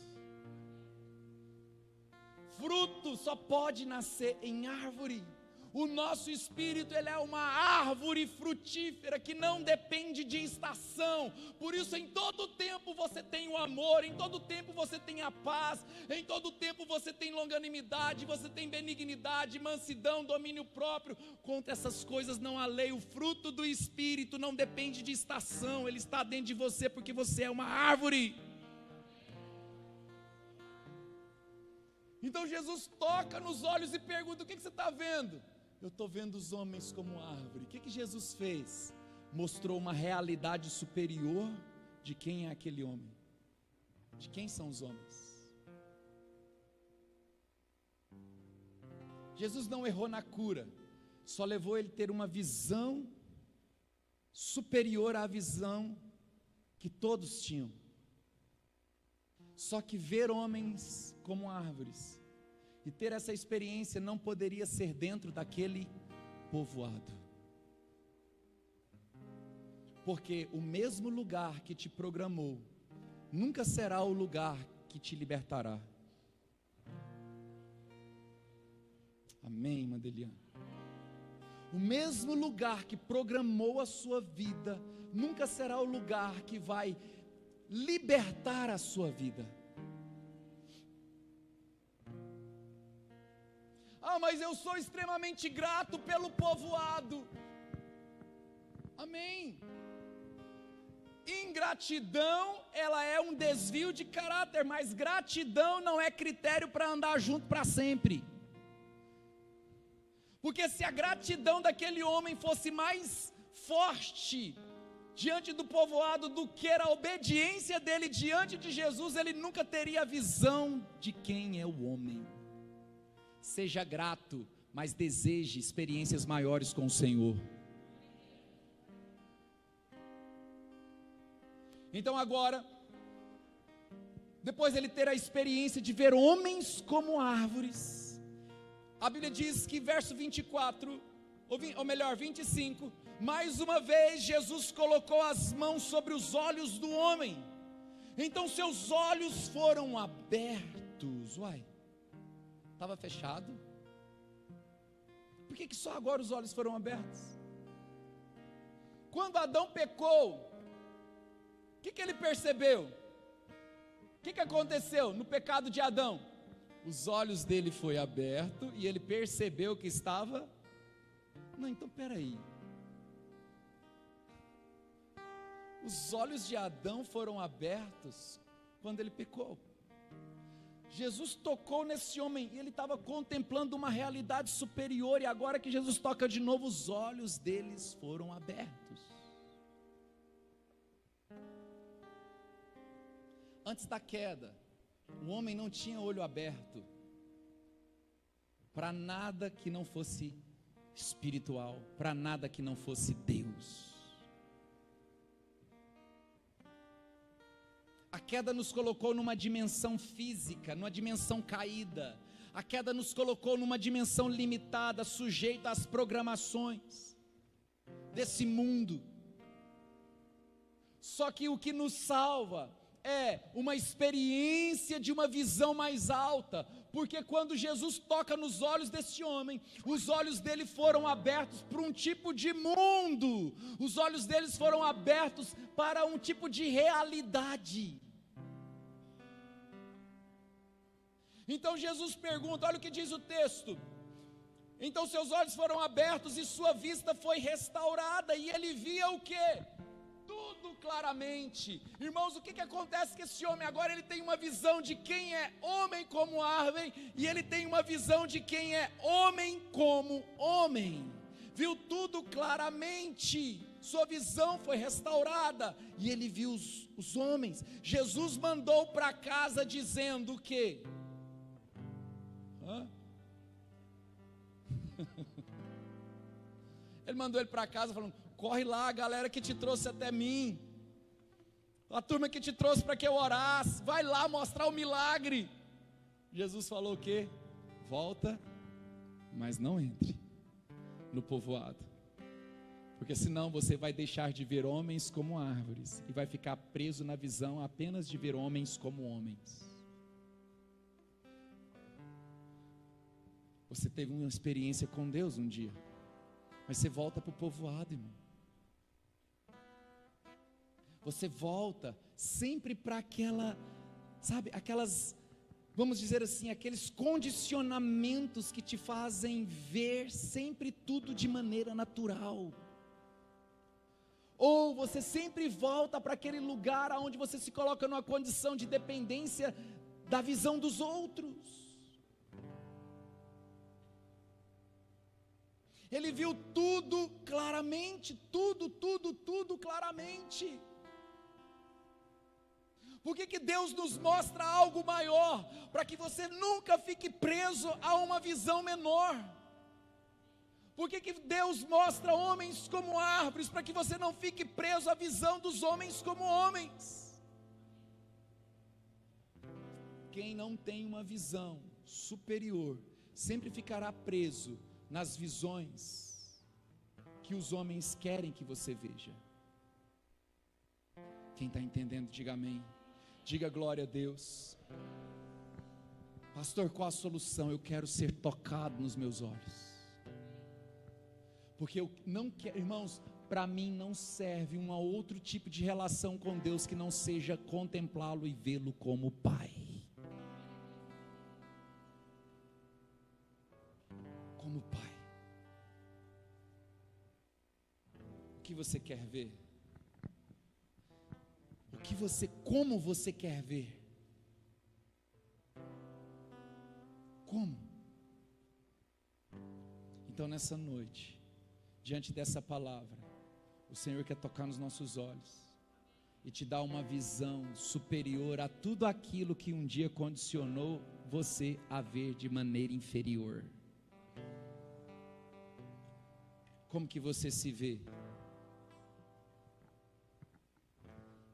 Fruto só pode nascer em árvore. O nosso espírito, ele é uma árvore frutífera que não depende de estação. Por isso, em todo tempo você tem o amor, em todo tempo você tem a paz, em todo tempo você tem longanimidade, você tem benignidade, mansidão, domínio próprio. Contra essas coisas não há lei. O fruto do espírito não depende de estação, ele está dentro de você porque você é uma árvore. Então Jesus toca nos olhos e pergunta: o que você está vendo? Eu estou vendo os homens como árvore. O que Jesus fez? Mostrou uma realidade superior de quem é aquele homem, de quem são os homens. Jesus não errou na cura, só levou ele a ter uma visão superior à visão que todos tinham. Só que ver homens como árvores e ter essa experiência não poderia ser dentro daquele povoado, porque o mesmo lugar que te programou nunca será o lugar que te libertará. Amém, Madeliana? O mesmo lugar que programou a sua vida nunca será o lugar que vai libertar a sua vida. Mas eu sou extremamente grato pelo povoado. Amém. Ingratidão, ela é um desvio de caráter, mas gratidão não é critério para andar junto para sempre. Porque se a gratidão daquele homem fosse mais forte diante do povoado do que era a obediência dele diante de Jesus, ele nunca teria a visão de quem é o homem. Seja grato, mas deseje experiências maiores com o Senhor. Então agora, depois de ele ter a experiência de ver homens como árvores, a Bíblia diz que verso 24, ou melhor, 25, mais uma vez Jesus colocou as mãos sobre os olhos do homem, então seus olhos foram abertos. Estava fechado? Por que só agora os olhos foram abertos? Quando Adão pecou, o que ele percebeu? O que aconteceu no pecado de Adão? Os olhos dele foi aberto e ele percebeu que estava... Não, então peraí. Os olhos de Adão foram abertos quando ele pecou. Jesus tocou nesse homem e ele estava contemplando uma realidade superior, e agora que Jesus toca de novo, os olhos deles foram abertos. Antes da queda, o homem não tinha olho aberto para nada que não fosse espiritual, para nada que não fosse Deus. A queda nos colocou numa dimensão física, numa dimensão caída. A queda nos colocou numa dimensão limitada, sujeita às programações desse mundo. Só que o que nos salva é uma experiência de uma visão mais alta, porque quando Jesus toca nos olhos desse homem, os olhos dele foram abertos para um tipo de mundo, os olhos deles foram abertos para um tipo de realidade. Então Jesus pergunta, olha o que diz o texto: então seus olhos foram abertos e sua vista foi restaurada, e ele via o quê? Tudo claramente. Irmãos, o que acontece com esse homem agora? Ele tem uma visão de quem é homem como árvore, e ele tem uma visão de quem é homem como homem. Viu tudo claramente, sua visão foi restaurada, e ele viu os homens. Jesus mandou para casa dizendo o quê? Ele mandou ele para casa falando: corre lá, a galera que te trouxe até mim, a turma que te trouxe para que eu orasse, vai lá mostrar o milagre. Jesus falou o quê? Volta, mas não entre no povoado, porque senão você vai deixar de ver homens como árvores, e vai ficar preso na visão apenas de ver homens como homens. Você teve uma experiência com Deus um dia, mas você volta para o povoado, irmão. Você volta sempre para aquelas, vamos dizer assim, aqueles condicionamentos que te fazem ver sempre tudo de maneira natural. Ou você sempre volta para aquele lugar onde você se coloca numa condição de dependência da visão dos outros. Ele viu tudo claramente, tudo claramente. Por que Deus nos mostra algo maior? Para que você nunca fique preso a uma visão menor. Por que Deus mostra homens como árvores? Para que você não fique preso à visão dos homens como homens. Quem não tem uma visão superior, sempre ficará preso nas visões que os homens querem que você veja. Quem está entendendo, diga amém. Diga glória a Deus. Pastor, qual a solução? Eu quero ser tocado nos meus olhos, porque eu não quero, irmãos, para mim não serve um outro tipo de relação com Deus que não seja contemplá-lo e vê-lo como Pai. Como Pai. O que você quer ver? Como você quer ver? Como? Então nessa noite, diante dessa palavra, o Senhor quer tocar nos nossos olhos e te dar uma visão superior a tudo aquilo que um dia condicionou você a ver de maneira inferior. Como que você se vê?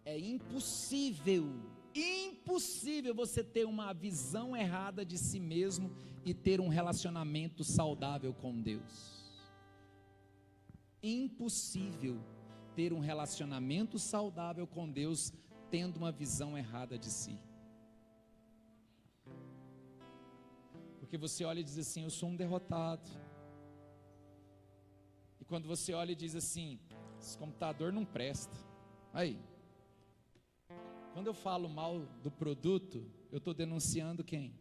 É impossível você ter uma visão errada de si mesmo e ter um relacionamento saudável com Deus. Impossível ter um relacionamento saudável com Deus tendo uma visão errada de si. Porque você olha e diz assim: eu sou um derrotado. E quando você olha e diz assim: esse computador não presta. Aí, quando eu falo mal do produto, eu estou denunciando quem?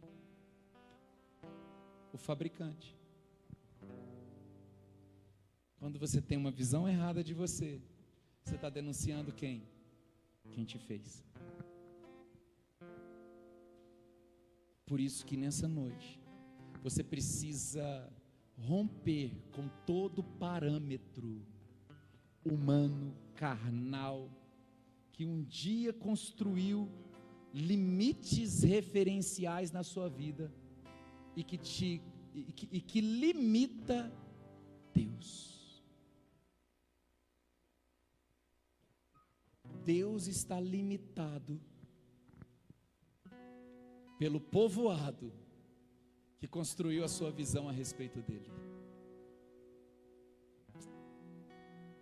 O fabricante. Quando você tem uma visão errada de você, você está denunciando quem? Quem te fez. Por isso que nessa noite, você precisa romper com todo parâmetro humano, carnal, que um dia construiu limites referenciais na sua vida e que limita Deus. Deus está limitado pelo povoado que construiu a sua visão a respeito dele.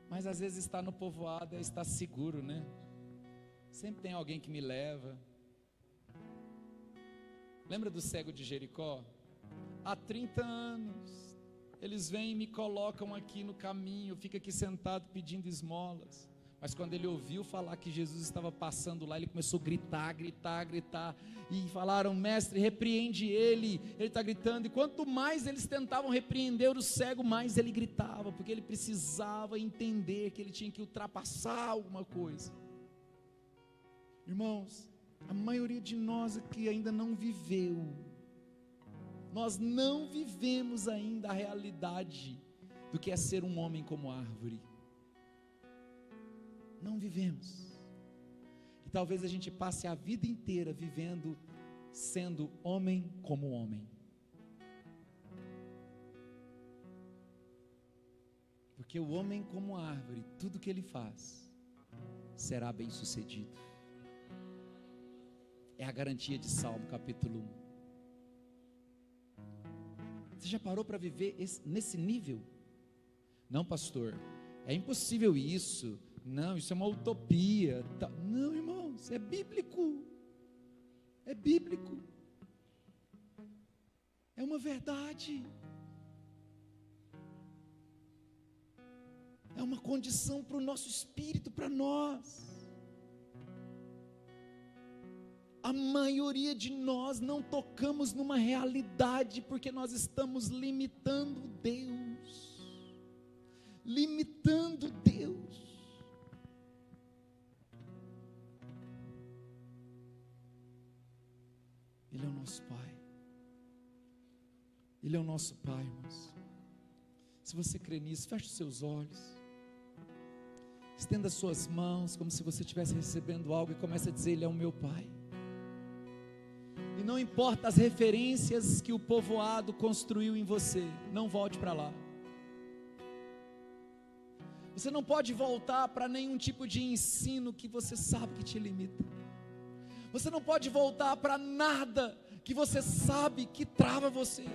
Mas às vezes estar no povoado é estar seguro, né? Sempre tem alguém que me leva. Lembra do cego de Jericó? Há 30 anos, eles vêm e me colocam aqui no caminho, fica aqui sentado pedindo esmolas. Mas quando ele ouviu falar que Jesus estava passando lá, ele começou a gritar. E falaram: mestre, repreende ele está gritando. E quanto mais eles tentavam repreender o cego, mais ele gritava, porque ele precisava entender que ele tinha que ultrapassar alguma coisa. Irmãos, a maioria de nós aqui ainda não viveu. Nós não vivemos ainda a realidade do que é ser um homem como árvore. Não vivemos. E talvez a gente passe a vida inteira vivendo, sendo homem como homem. Porque o homem como árvore, tudo que ele faz, será bem sucedido. É a garantia de Salmo capítulo 1. Você já parou para viver nesse nível? Não, pastor, é impossível isso. Não, isso é uma utopia. Não, irmãos, é bíblico. É bíblico. É uma verdade. É uma condição para o nosso espírito, para nós. A maioria de nós não tocamos numa realidade porque nós estamos limitando Deus. Limitando Deus. Ele é o nosso Pai. Ele é o nosso Pai, irmãos. Se você crê nisso, feche os seus olhos. Estenda as suas mãos como se você estivesse recebendo algo e comece a dizer: Ele é o meu Pai. E não importa as referências que o povoado construiu em você, não volte para lá. Você não pode voltar para nenhum tipo de ensino que você sabe que te limita. Você não pode voltar para nada que você sabe que trava você.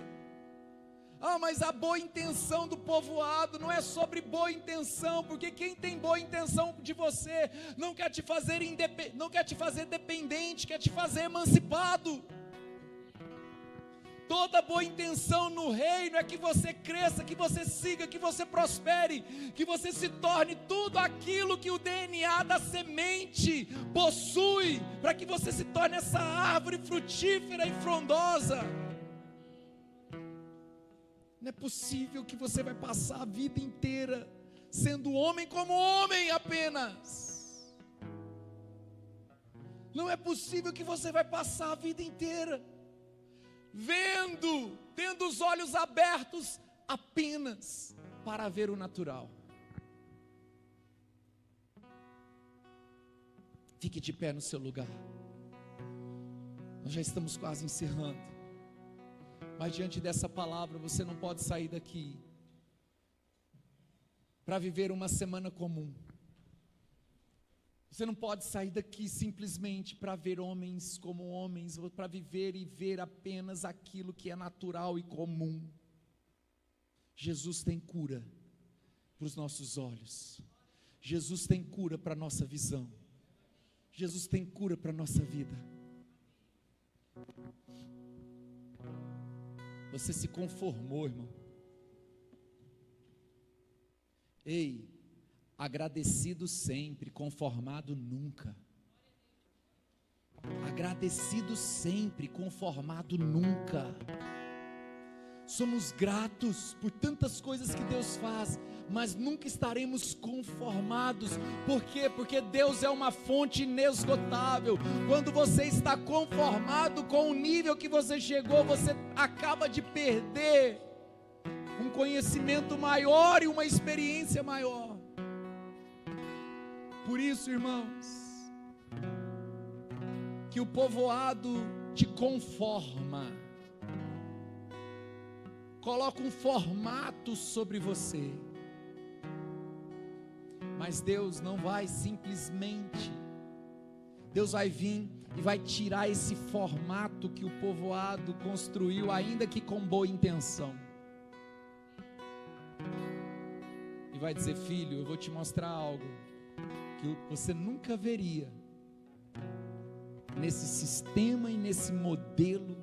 Ah, mas a boa intenção do povoado não é sobre boa intenção, porque quem tem boa intenção de você não quer te fazer não quer te fazer dependente, quer te fazer emancipado. Toda boa intenção no reino é que você cresça, que você siga, que você prospere, que você se torne tudo aquilo que o DNA da semente possui, para que você se torne essa árvore frutífera e frondosa. Não é possível que você vai passar a vida inteira sendo homem como homem apenas. Não é possível que você vai passar a vida inteira tendo os olhos abertos apenas para ver o natural. Fique de pé no seu lugar. Nós já estamos quase encerrando. Mas diante dessa palavra, você não pode sair daqui para viver uma semana comum. Você não pode sair daqui simplesmente para ver homens como homens, ou para viver e ver apenas aquilo que é natural e comum. Jesus tem cura para os nossos olhos. Jesus tem cura para a nossa visão. Jesus tem cura para a nossa vida. Você se conformou, irmão. Ei, agradecido sempre, conformado nunca. Agradecido sempre, conformado nunca. Somos gratos por tantas coisas que Deus faz, mas nunca estaremos conformados. Por quê? Porque Deus é uma fonte inesgotável. Quando você está conformado com o nível que você chegou, você acaba de perder um conhecimento maior e uma experiência maior. Por isso, irmãos, que o povoado te conforma. coloca um formato sobre você. Mas Deus não vai simplesmente, Deus vai vir e vai tirar esse formato que o povoado construiu, ainda que com boa intenção. E vai dizer: filho, eu vou te mostrar algo que você nunca veria nesse sistema e nesse modelo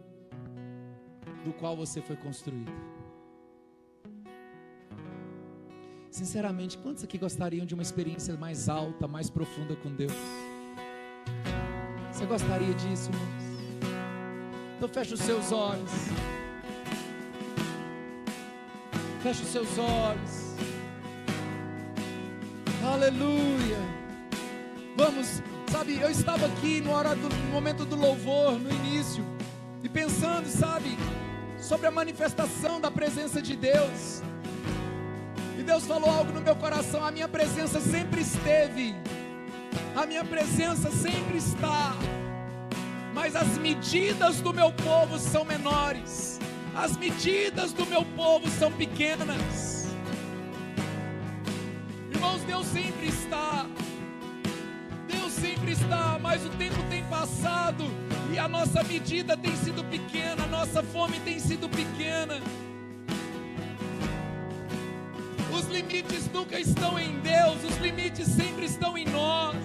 do qual você foi construído. Sinceramente, quantos aqui gostariam de uma experiência mais alta, mais profunda com Deus? Você gostaria disso, irmãos? Então fecha os seus olhos. Fecha os seus olhos. Aleluia. Vamos, sabe, eu estava aqui no momento do louvor, no início, e pensando, sabe, sobre a manifestação da presença de Deus. E Deus falou algo no meu coração: a minha presença sempre esteve, a minha presença sempre está, mas as medidas do meu povo são menores, as medidas do meu povo são pequenas. Irmãos, Deus sempre está, mas o tempo tem passado e a nossa medida tem sido pequena, a nossa fome tem sido pequena. Os limites nunca estão em Deus, os limites sempre estão em nós.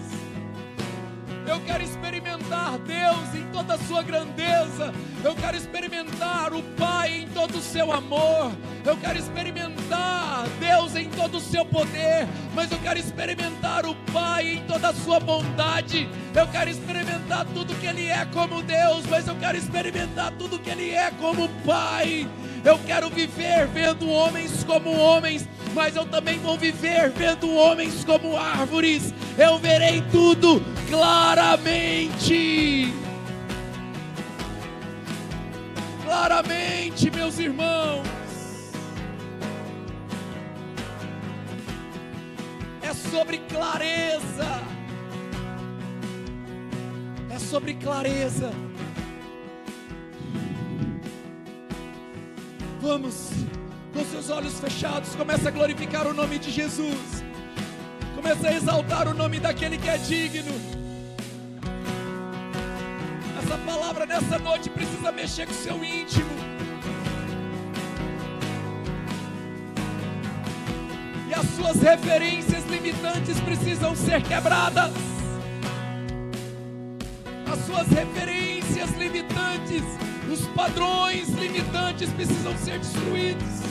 Eu quero experimentar Deus em toda a sua grandeza. Eu quero experimentar o Pai em todo o seu amor. Eu quero experimentar Deus em todo o seu poder. Mas eu quero experimentar o Pai em toda a sua bondade. Eu quero experimentar tudo que Ele é como Deus, mas eu quero experimentar tudo que Ele é como Pai. Eu quero viver vendo homens como homens, mas eu também vou viver vendo homens como árvores. Eu verei tudo claramente. Claramente, meus irmãos. É sobre clareza. É sobre clareza. Vamos, com seus olhos fechados, começa a glorificar o nome de Jesus. Começa a exaltar o nome daquele que é digno. Essa palavra nessa noite precisa mexer com o seu íntimo. E as suas referências limitantes precisam ser quebradas. As suas referências limitantes, os padrões limitantes precisam ser destruídos.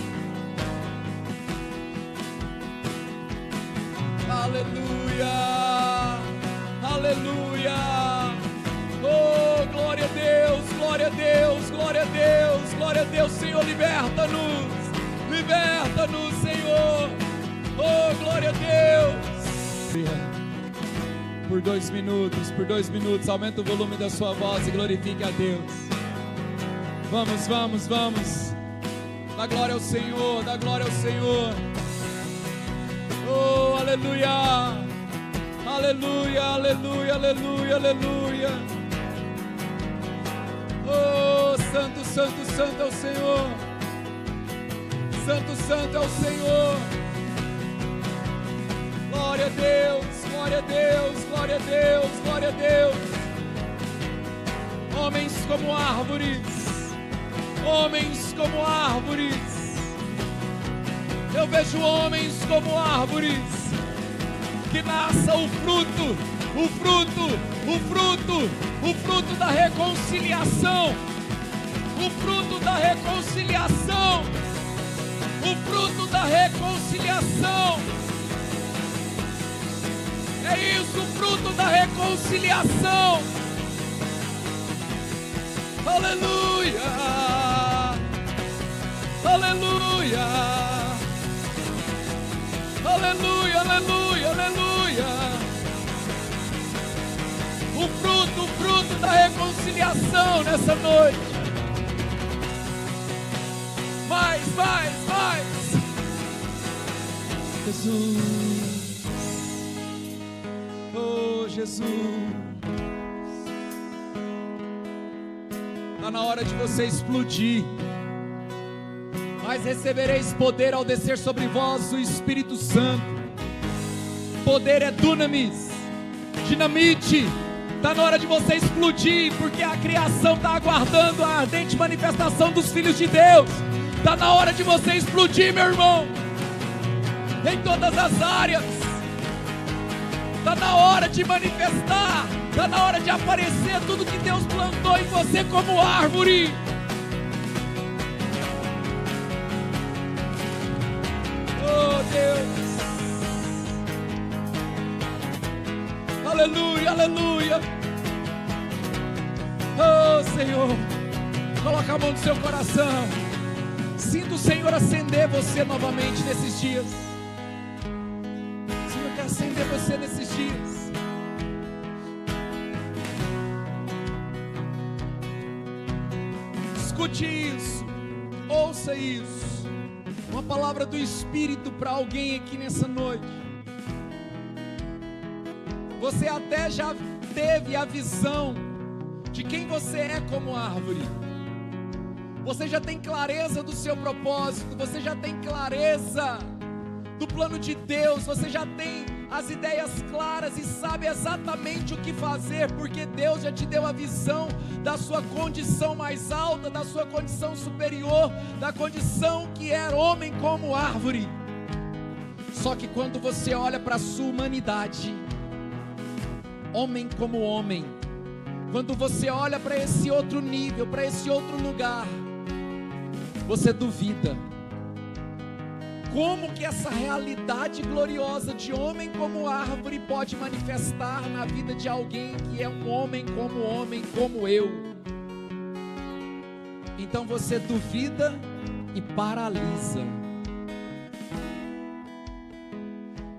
Aleluia, aleluia. Oh, glória a Deus, glória a Deus, glória a Deus, glória a Deus. Senhor, liberta-nos, Senhor. Oh, glória a Deus. Por 2 minutos, aumenta o volume da sua voz e glorifique a Deus. Vamos. Dá glória ao Senhor, dá glória ao Senhor. Oh, aleluia, aleluia, aleluia, aleluia, aleluia. Oh, santo, santo, santo é o Senhor. Santo, santo é o Senhor. Glória a Deus, glória a Deus, glória a Deus, glória a Deus. Homens como árvores, homens como árvores. Eu vejo homens como árvores, que nasça o fruto da reconciliação, o fruto da reconciliação, o fruto da reconciliação. É isso, o fruto da reconciliação. Aleluia, aleluia, aleluia, aleluia, aleluia. O fruto da reconciliação nessa noite. Mais. Jesus, oh Jesus. Está na hora de você explodir. mas recebereis poder ao descer sobre vós o Espírito Santo. Poder é dunamis, dinamite. Está na hora de você explodir, porque a criação está aguardando a ardente manifestação dos filhos de Deus. Está na hora de você explodir, meu irmão, em todas as áreas. Está na hora de manifestar, está na hora de aparecer tudo que Deus plantou em você como árvore. Oh Deus, aleluia, aleluia. Oh Senhor, coloca a mão no seu coração. Sinta o Senhor acender você novamente nesses dias. O Senhor quer acender você nesses dias. Escute isso, ouça isso. Uma palavra do Espírito para alguém aqui nessa noite. Você até já teve a visão de quem você é como árvore. Você já tem clareza do seu propósito, você já tem clareza do plano de Deus, você já tem as ideias claras e sabe exatamente o que fazer, porque Deus já te deu a visão da sua condição mais alta, da sua condição superior, da condição que é homem como árvore. Só que quando você olha para a sua humanidade, homem como homem, quando você olha para esse outro nível, para esse outro lugar, você duvida. Como que essa realidade gloriosa de homem como árvore pode manifestar na vida de alguém que é um homem como eu? Então você duvida e paralisa,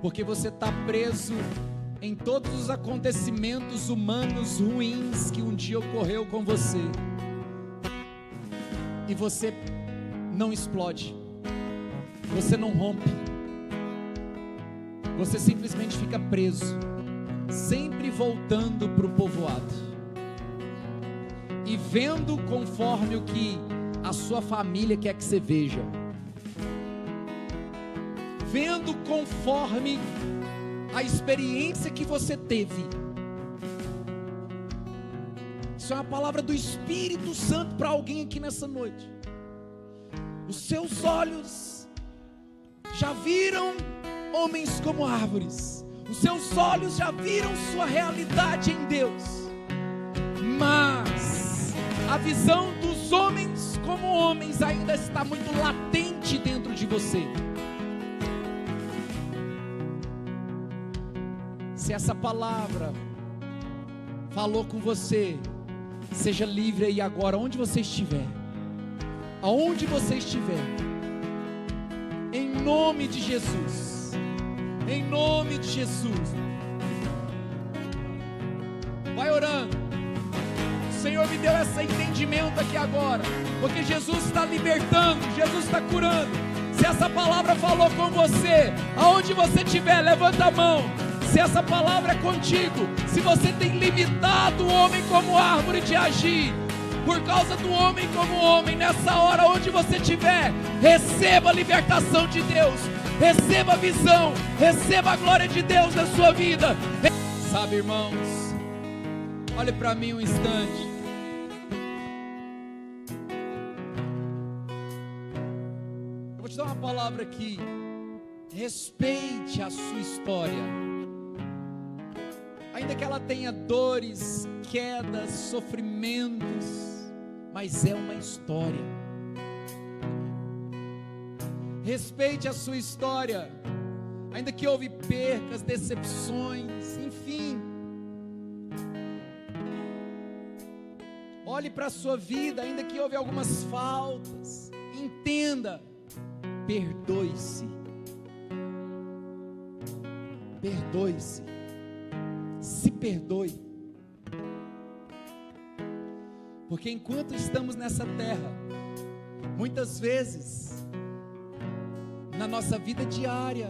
porque você está preso em todos os acontecimentos humanos ruins que um dia ocorreu com você, e você não explode, você não rompe, você simplesmente fica preso, sempre voltando para o povoado, e vendo conforme o que a sua família quer que você veja, vendo conforme a experiência que você teve. Isso é uma palavra do Espírito Santo para alguém aqui nessa noite. Os seus olhos já viram homens como árvores, os seus olhos já viram sua realidade em Deus, mas a visão dos homens como homens ainda está muito latente dentro de você. Se essa palavra falou com você, seja livre aí agora, onde você estiver, aonde você estiver, em nome de Jesus, em nome de Jesus. Vai orando. O Senhor me deu esse entendimento aqui agora, porque Jesus está libertando, Jesus está curando. Se essa palavra falou com você, aonde você estiver, levanta a mão. Se essa palavra é contigo, se você tem limitado o homem como árvore de agir, por causa do homem como homem, nessa hora onde você estiver, receba a libertação de Deus, receba a visão, receba a glória de Deus na sua vida. Sabe, irmãos, olhe para mim um instante. Eu vou te dar uma palavra aqui. Respeite a sua história. Ainda que ela tenha dores, quedas, sofrimentos, mas é uma história. Respeite a sua história. Ainda que houve percas, decepções, enfim. Olhe para a sua vida, ainda que houve algumas faltas. Entenda, perdoe-se. Perdoe-se. Se perdoe, porque enquanto estamos nessa terra, muitas vezes, na nossa vida diária,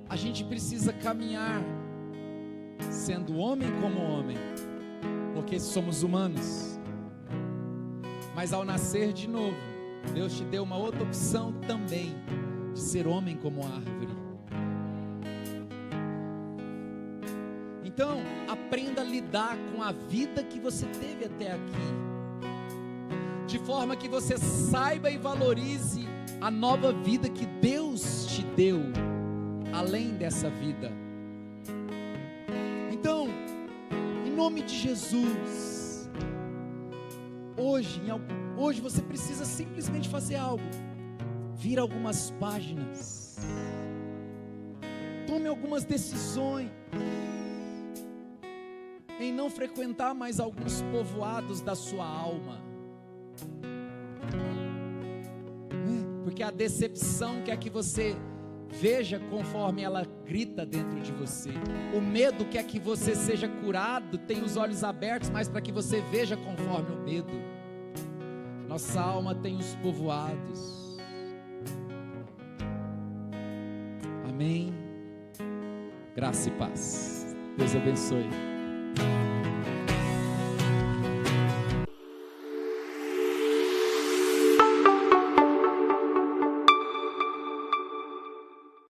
a gente precisa caminhar, sendo homem como homem, porque somos humanos, mas ao nascer de novo, Deus te deu uma outra opção também, de ser homem como árvore. Então, aprenda a lidar com a vida que você teve até aqui, de forma que você saiba e valorize a nova vida que Deus te deu, além dessa vida. Então, em nome de Jesus, hoje você precisa simplesmente fazer algo, vira algumas páginas, tome algumas decisões, em não frequentar mais alguns povoados da sua alma, porque a decepção quer que você veja conforme ela grita dentro de você, o medo quer que você seja curado, tenha os olhos abertos, mas para que você veja conforme o medo. Nossa alma tem os povoados. Amém. Graça e paz. Deus abençoe.